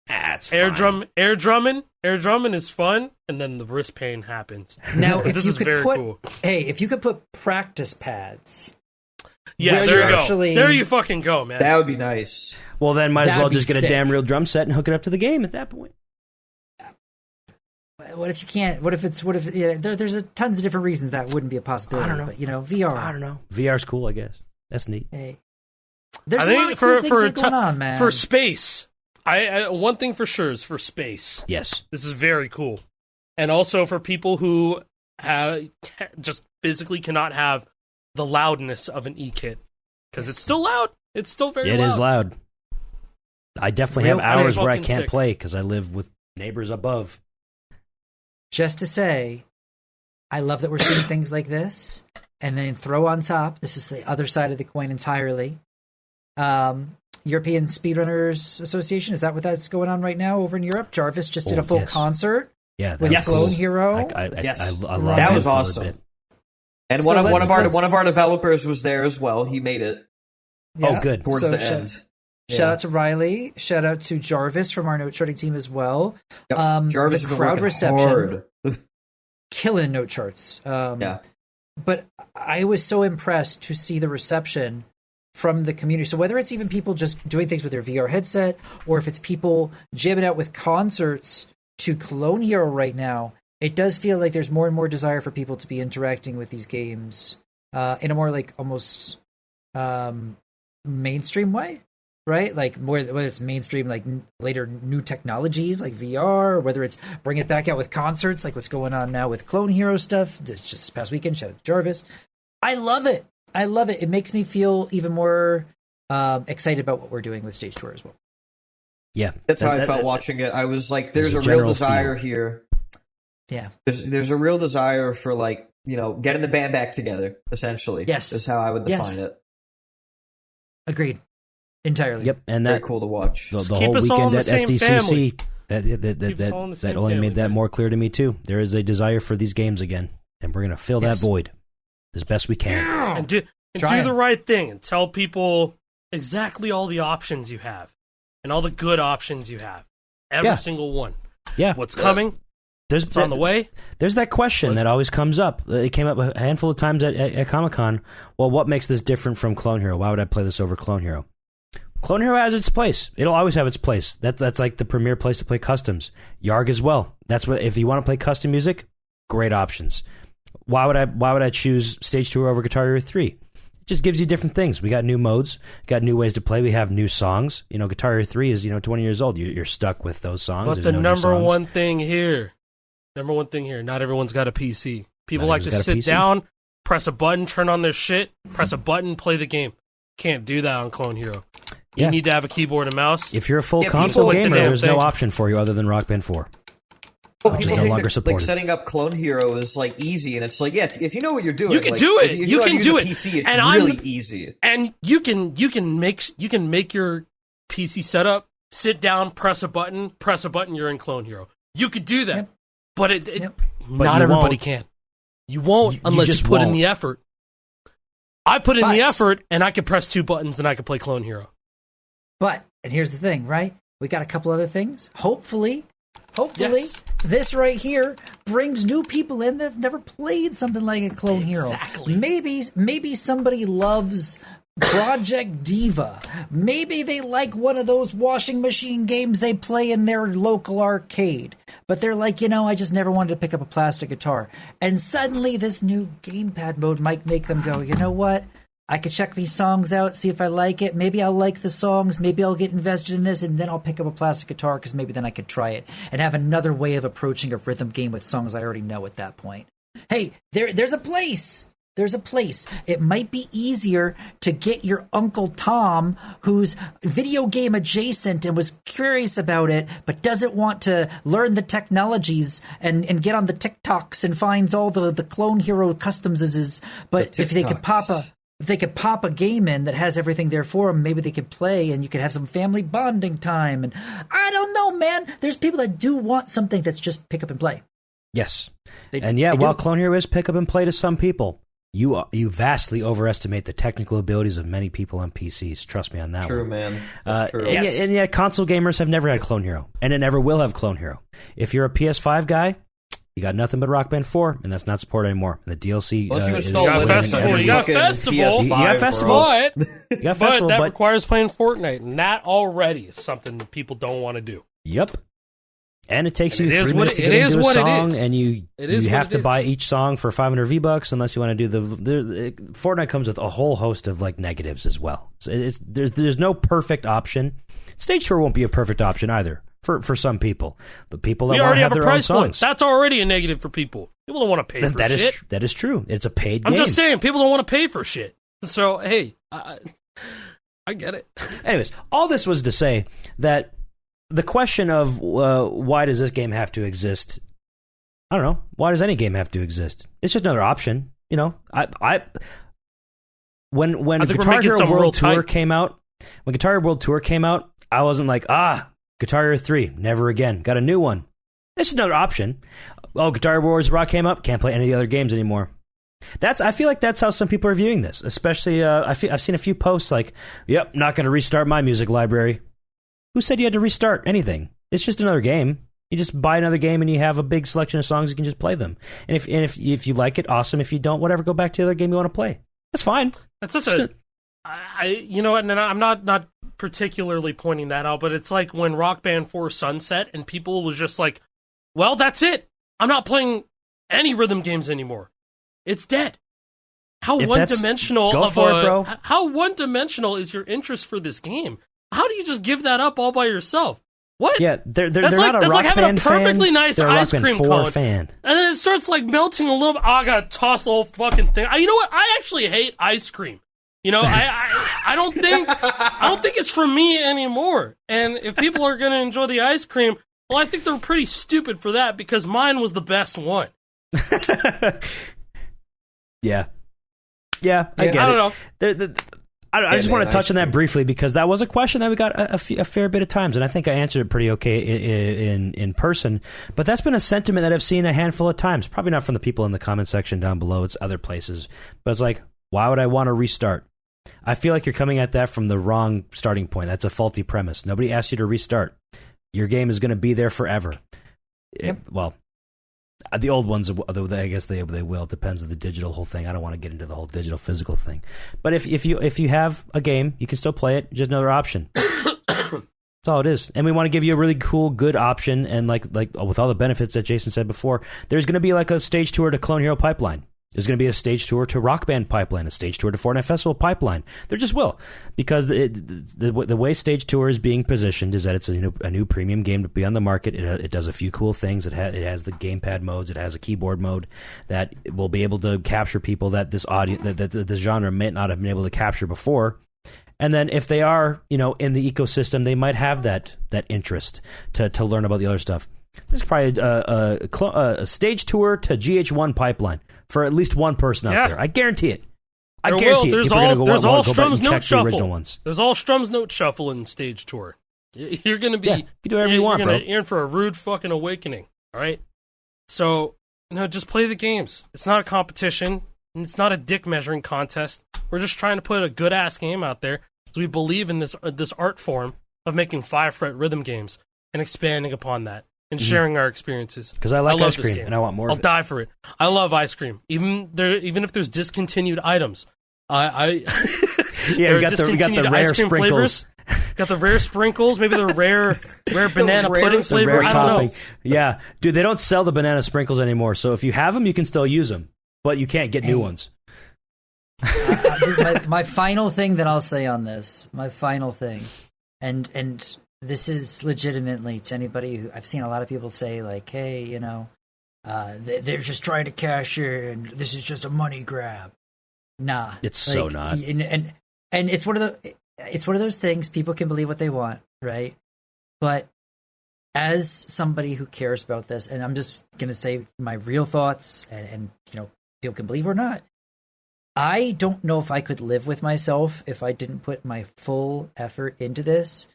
That's air fine. drumming is fun, and then the wrist pain happens. Now, if This you is could very put, cool. if you could put practice pads. Yeah, Where there you're you go. actually- There you fucking go, man. That would be nice. Well, then might as That'd well be just get a sick. damn real drum set and hook it up to the game at that point. What if you can't? What if there's tons of different reasons that wouldn't be a possibility. I don't know. But VR. I don't know. VR's cool, I guess. That's neat. Hey. There's I a lot think of cool things that are ti- going on, man. for space, I one thing for sure is for space. Yes. This is very cool, and also for people who just physically cannot have the loudness of an e-kit because it's still loud. It's still very It loud. is loud. I definitely Real have hours cool. where I Fucking can't sick. play because I live with neighbors above. Just to say, I love that we're seeing things like this, and then throw on top. This is the other side of the coin entirely. European Speedrunners Association, is that what that's going on right now over in Europe? Jarvis just did Oh, a full yes. concert Yeah, with that's Clone cool. Hero. Yes. I love That him was for a awesome. bit. And So one let's- of our developers was there as well. He made it Oh, good. towards So the shout- end. Shout out to Riley. Shout out to Jarvis from our note charting team as well. Yep. Jarvis the has been crowd working reception, hard. killing note charts. Yeah. But I was so impressed to see the reception from the community. So whether it's even people just doing things with their VR headset, or if it's people jamming out with concerts to Clone Hero right now, it does feel like there's more and more desire for people to be interacting with these games in a more like almost mainstream way, right? Like more, whether it's mainstream, like later new technologies like VR, or whether it's bringing it back out with concerts, like what's going on now with Clone Hero stuff. Just this past weekend, shout out to Jarvis. I love it. I love it. It makes me feel even more excited about what we're doing with Stage Tour as well. Yeah. That's how I felt watching it. I was like, there's a real desire here. Yeah. There's a real desire for, like, you know, getting the band back together, essentially. Yes. Is how I would define it. Agreed. Entirely. Yep. And very that cool to watch. The whole weekend at SDCC, that only made that more clear to me, too. There is a desire for these games again, and we're going to fill that void as best we can. And do the right thing and tell people exactly all the options you have and all the good options you have. Every single one. Yeah. What's coming? It's on the way. There's that question that always comes up. It came up a handful of times at Comic-Con. Well, what makes this different from Clone Hero? Why would I play this over Clone Hero? Clone Hero has its place. It'll always have its place. That's like the premier place to play customs. Yarg as well. That's what, if you want to play custom music, great options. Why would I choose Stage 2 over Guitar Hero 3? It just gives you different things. We got new modes, got new ways to play. We have new songs. You know, Guitar Hero 3 is 20 years old. You're stuck with those songs. But the number one thing here, not everyone's got a PC. People like to sit down, press a button, turn on their shit, press a button, play the game. Can't do that on Clone Hero. You need to have a keyboard and mouse. If you're a full console gamer, there's no option for you other than Rock Band 4. Well, people no longer supported. Like, setting up Clone Hero is like easy, and it's like, if you know what you're doing, you can do it. If you can do it. PC, it's really easy. And you can make your PC setup. Sit down, press a button, you're in Clone Hero. You could do that, but not everybody can. You won't unless you put in the effort. I put in the effort, and I could press 2 buttons, and I could play Clone Hero. But, and here's the thing, right? We got a couple other things. Hopefully, yes. This right here brings new people in that have never played something like a Clone Hero. Maybe somebody loves Project Diva. Maybe they like one of those washing machine games they play in their local arcade. But they're like, I just never wanted to pick up a plastic guitar. And suddenly this new gamepad mode might make them go, you know what? I could check these songs out, see if I like it. Maybe I'll like the songs. Maybe I'll get invested in this, and then I'll pick up a plastic guitar because maybe then I could try it and have another way of approaching a rhythm game with songs I already know at that point. Hey, there's a place. There's a place. It might be easier to get your Uncle Tom, who's video game adjacent and was curious about it, but doesn't want to learn the technologies and get on the TikToks and finds all the Clone Hero customs. But if they could pop a game in that has everything there for them, maybe they could play and you could have some family bonding time. And I don't know, man. There's people that do want something that's just pick up and play. Yes. While Clone Hero is pick up and play to some people, you vastly overestimate the technical abilities of many people on PCs. Trust me on that one. True, man. That's true. And yet, console gamers have never had Clone Hero, and it never will have Clone Hero. If you're a PS5 guy, you got nothing but Rock Band 4, and that's not supported anymore. The DLC you is... got Festival. You got Festival. But that requires playing Fortnite, and that already is something that people don't want to do. Yep. And it takes you 3 minutes to get into a song, and you have to buy each song for 500 V-Bucks unless you want to do Fortnite comes with a whole host of negatives as well. So there's no perfect option. Stage Tour won't be a perfect option either for some people. The people that want to have their own songs. That's already a negative for people. People don't want to pay for shit. That is true. It's a paid game. I'm just saying, people don't want to pay for shit. So, hey, I get it. Anyways, all this was to say that the question of why does this game have to exist? I don't know. Why does any game have to exist? It's just another option. When Guitar Hero World Tour came out, I wasn't like, Guitar Hero 3, never again. Got a new one. It's just another option. Oh, Guitar Hero Wars Rock came up, can't play any of the other games anymore. I feel like that's how some people are viewing this. Especially, I've seen a few posts like, "Yep, not going to restart my music library." Who said you had to restart anything? It's just another game. You just buy another game and you have a big selection of songs. You can just play them. And if you like it, awesome. If you don't, whatever, go back to the other game you want to play. That's fine. That's such you know what, and I'm not particularly pointing that out, but it's like when Rock Band 4 sunset and people was just like, well, that's it. I'm not playing any rhythm games anymore. It's dead. How one-dimensional how one-dimensional is your interest for this game? How do you just give that up all by yourself? What? Yeah, they're not a Rock having Band a perfectly fan. nice They're a ice Rock Band cream 4 cone, fan. and then it starts like melting a little bit. Oh, I gotta toss the whole fucking thing. You know what? I actually hate ice cream. You know, I don't think it's for me anymore. And if people are gonna enjoy the ice cream, well, I think they're pretty stupid for that because mine was the best one. Yeah, I get it. I don't know. I just want to touch on that briefly because that was a question that we got a fair bit of times, and I think I answered it pretty okay in person. But that's been a sentiment that I've seen a handful of times. Probably not from the people in the comment section down below. It's other places. But it's like, why would I want to restart? I feel like you're coming at that from the wrong starting point. That's a faulty premise. Nobody asked you to restart. Your game is going to be there forever. Yep. Well, the old ones, I guess they will. It depends on the digital whole thing. I don't want to get into the whole digital physical thing. But if you have a game, you can still play it. Just another option. That's all it is. And we want to give you a really cool, good option. And like with all the benefits that Jason said before, there's going to be like a stage tour to Clone Hero Pipeline. There's going to be a stage tour to Rock Band Pipeline, a stage tour to Fortnite Festival Pipeline. There just will, because the way stage tour is being positioned is that it's a new premium game to be on the market. It does a few cool things. It has the gamepad modes. It has a keyboard mode that will be able to capture people that this audience that this genre may not have been able to capture before. And then if they are in the ecosystem, they might have that interest to learn about the other stuff. There's probably a stage tour to GH1 Pipeline for at least one person out there. I guarantee it. I guarantee it. There's all Strum's Note Shuffle. There's all Strum's Note Shuffle in stage tour. You're going to be... Yeah, you can do whatever you want, bro. You're in for a rude fucking awakening, all right? So, just play the games. It's not a competition, and it's not a dick measuring contest. We're just trying to put a good-ass game out there because we believe in this art form of making 5-fret rhythm games and expanding upon that. And sharing our experiences. Because I like ice cream, and I want more of it. I'll die for it. I love ice cream. Even if there's discontinued items. We got the rare sprinkles. Got the rare sprinkles, maybe the rare banana pudding flavor. I don't know. Yeah. Dude, they don't sell the banana sprinkles anymore, so if you have them, you can still use them. But you can't get new ones. My final thing that I'll say on this, and this is legitimately to anybody who I've seen a lot of people say like, hey, they're just trying to cash in. This is just a money grab. Nah, it's so not. And it's one of those things. People can believe what they want, right? But as somebody who cares about this, and I'm just gonna say my real thoughts, and people can believe or not. I don't know if I could live with myself if I didn't put my full effort into this.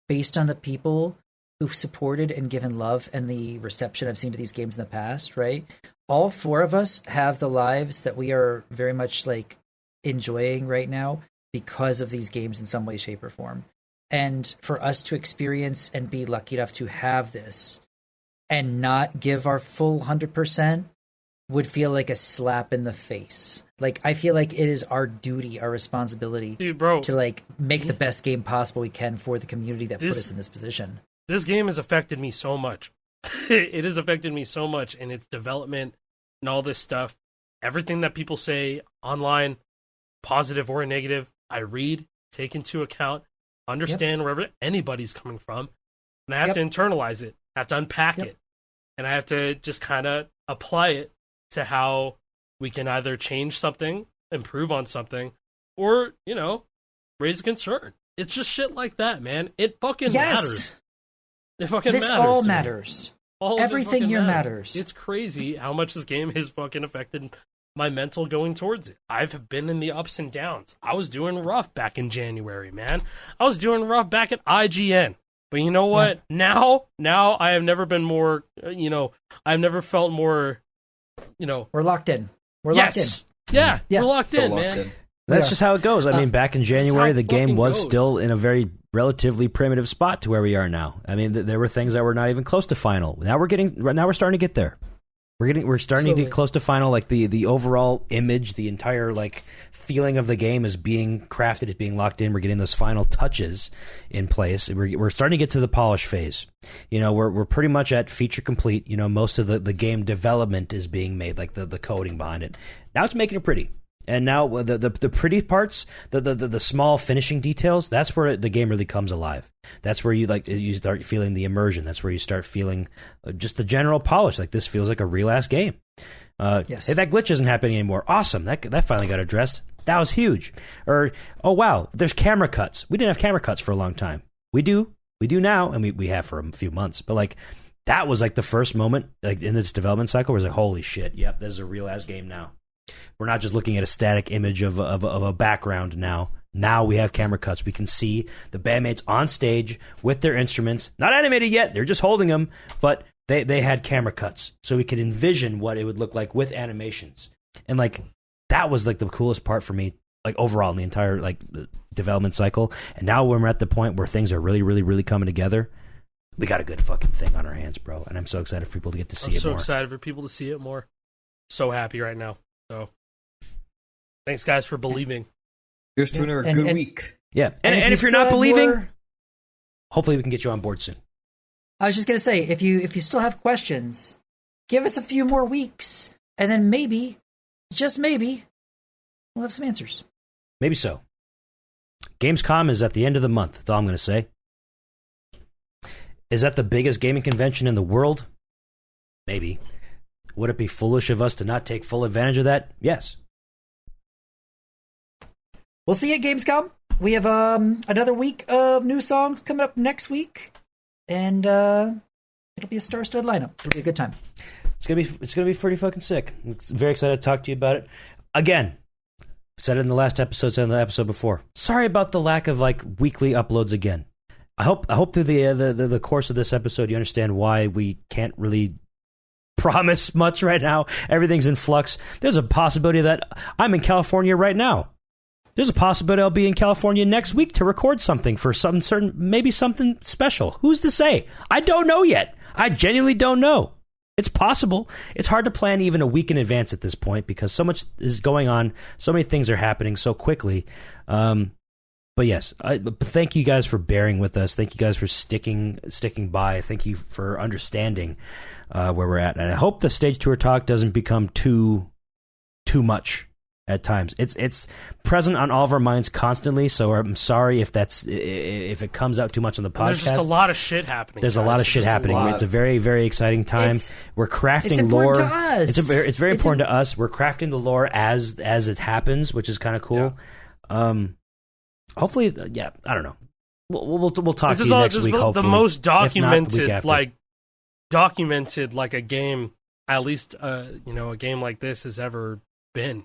Based on the people who've supported and given love and the reception I've seen to these games in the past, right? All 4 of us have the lives that we are very much like enjoying right now because of these games in some way, shape, or form. And for us to experience and be lucky enough to have this and not give our full 100% would feel like a slap in the face. Like, I feel like it is our duty, our responsibility, to like make the best game possible we can for the community that put us in this position. This game has affected me so much. It has affected me so much in its development and all this stuff. Everything that people say online, positive or negative, I read, take into account, understand wherever anybody's coming from, and I have to internalize it. I have to unpack it, and I have to just kind of apply it to how we can either change something, improve on something, or, raise a concern. It's just shit like that, man. It fucking matters. It fucking matters. This all matters. Everything here matters. It's crazy how much this game has fucking affected my mental going towards it. I've been in the ups and downs. I was doing rough back in January, man. I was doing rough back at IGN. But you know what? Now I have never been more, I've never felt more, We're locked in. We're locked in. Yeah, we're locked in, man. That's just how it goes. I mean, back in January, the game was still in a very relatively primitive spot to where we are now. I mean, there were things that were not even close to final. Now we're starting to get there. We're starting to Slowly. get close to final. Like the overall image, the entire like feeling of the game is being crafted, it's being locked in. We're getting those final touches in place. We're starting to get to the polish phase. You know, we're pretty much at feature complete. You know, most of the game development is being made, like the coding behind it. Now it's making it pretty. And now the pretty parts, the small finishing details, that's where the game really comes alive. That's where you start feeling the immersion. That's where you start feeling just the general polish. Like, this feels like a real ass game. Yes. Hey, that glitch isn't happening anymore. Awesome. That finally got addressed. That was huge. Or, oh wow, there's camera cuts. We didn't have camera cuts for a long time. We do now, and we have for a few months. But like, that was like the first moment, like in this development cycle, where it's like, holy shit, yep, this is a real ass game now. We're not just looking at a static image of a background now. Now we have camera cuts. We can see the bandmates on stage with their instruments. Not animated yet. They're just holding them. But they had camera cuts. So we could envision what it would look like with animations. And, like, that was, like, the coolest part for me, like, overall in the entire, like, development cycle. And now when we're at the point where things are really, really, really coming together, we got a good fucking thing on our hands, bro. And I'm so excited for people to get to see it more. I'm so excited for people to see it more. So happy right now. So, thanks, guys, for believing. Here's to another good week. Yeah, and if you're not believing, hopefully we can get you on board soon. I was just gonna say, if you still have questions, give us a few more weeks, and then maybe, just maybe, we'll have some answers. Maybe so. Gamescom is at the end of the month. That's all I'm going to say. Is that the biggest gaming convention in the world? Maybe. Would it be foolish of us to not take full advantage of that? Yes. We'll see you at Gamescom. We have another week of new songs coming up next week, and it'll be a star-studded lineup. It'll be a good time. It's gonna be pretty fucking sick. I'm very excited to talk to you about it. Again, said it in the last episode, said it in the episode before. Sorry about the lack of like weekly uploads again. I hope through the course of this episode you understand why we can't really promise much right now. Everything's in flux. There's a possibility that I'm in California right now. There's a possibility I'll be in California next week to record something for something certain, maybe something special. Who's to say? I don't know yet. I genuinely don't know. It's possible. It's hard to plan even a week in advance at this point because so much is going on. So many things are happening so quickly. But yes, thank you guys for bearing with us. Thank you guys for sticking by. Thank you for understanding where we're at. And I hope the stage tour talk doesn't become too much at times. It's present on all of our minds constantly. So I'm sorry if it comes out too much on the podcast. There's just a lot of shit happening. There's a lot of shit happening. It's a very, very exciting time. We're crafting lore. To us. It's very important to us. We're crafting the lore as it happens, which is kind of cool. Yeah. Hopefully, yeah. I don't know. We'll talk to you next week. Hopefully, the most documented, like a game. At least, a game like this has ever been.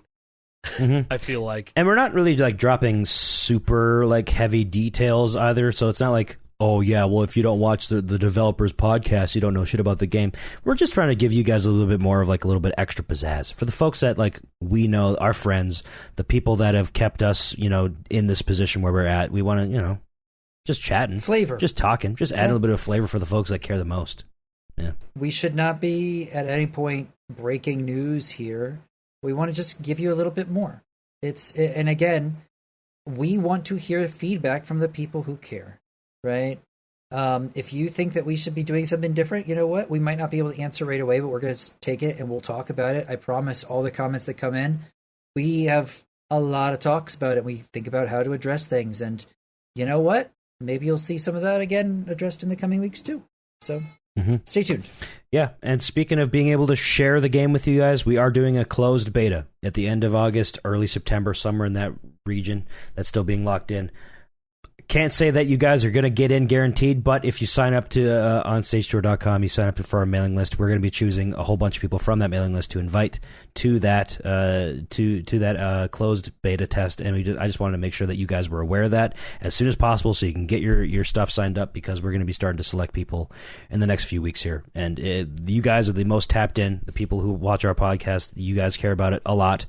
Mm-hmm. I feel like, and we're not really like dropping super like heavy details either. So it's not like, oh yeah, well if you don't watch the developers podcast, you don't know shit about the game. We're just trying to give you guys a little bit more of like a little bit extra pizzazz for the folks that like we know, our friends, the people that have kept us, in this position where we're at. We want to, just chatting, flavor, just talking, just add a little bit of flavor for the folks that care the most. Yeah, we should not be at any point breaking news here. We want to just give you a little bit more. And again, we want to hear feedback from the people who care, right? If you think that we should be doing something different, you know what? We might not be able to answer right away, but we're going to take it and we'll talk about it. I promise all the comments that come in, we have a lot of talks about it. We think about how to address things. And you know what? Maybe you'll see some of that again addressed in the coming weeks too. So stay tuned. Yeah, and speaking of being able to share the game with you guys, we are doing a closed beta at the end of August, early September, somewhere in that region. That's still being locked in. Can't say that you guys are going to get in guaranteed, but if you sign up to onstagetour.com, you sign up for our mailing list, we're going to be choosing a whole bunch of people from that mailing list to invite to that closed beta test. And I just wanted to make sure that you guys were aware of that as soon as possible, so you can get your stuff signed up, because we're going to be starting to select people in the next few weeks here. And you guys are the most tapped in, the people who watch our podcast. You guys care about it a lot.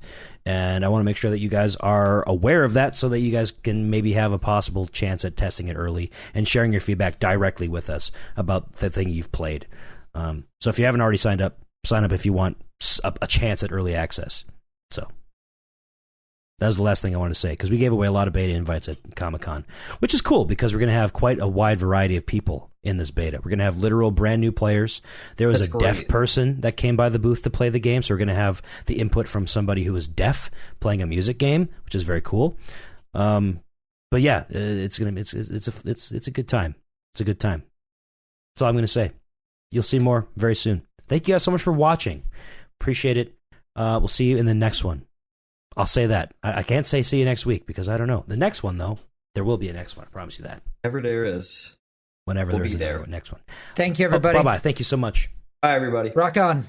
And I want to make sure that you guys are aware of that so that you guys can maybe have a possible chance at testing it early and sharing your feedback directly with us about the thing you've played. So if you haven't already signed up, sign up if you want a chance at early access. So that was the last thing I wanted to say, because we gave away a lot of beta invites at Comic-Con, which is cool because we're going to have quite a wide variety of people in this beta. We're going to have literal brand new players. There was a deaf person that came by the booth to play the game, so we're going to have the input from somebody who is deaf playing a music game, which is very cool. But yeah, it's a good time. It's a good time. That's all I'm going to say. You'll see more very soon. Thank you guys so much for watching. Appreciate it. We'll see you in the next one. I'll say that. I can't say see you next week because I don't know. The next one, though, there will be a next one. I promise you that. Whenever there is. Whenever there is a next one. Thank you, everybody. Bye-bye. Thank you so much. Bye, everybody. Rock on.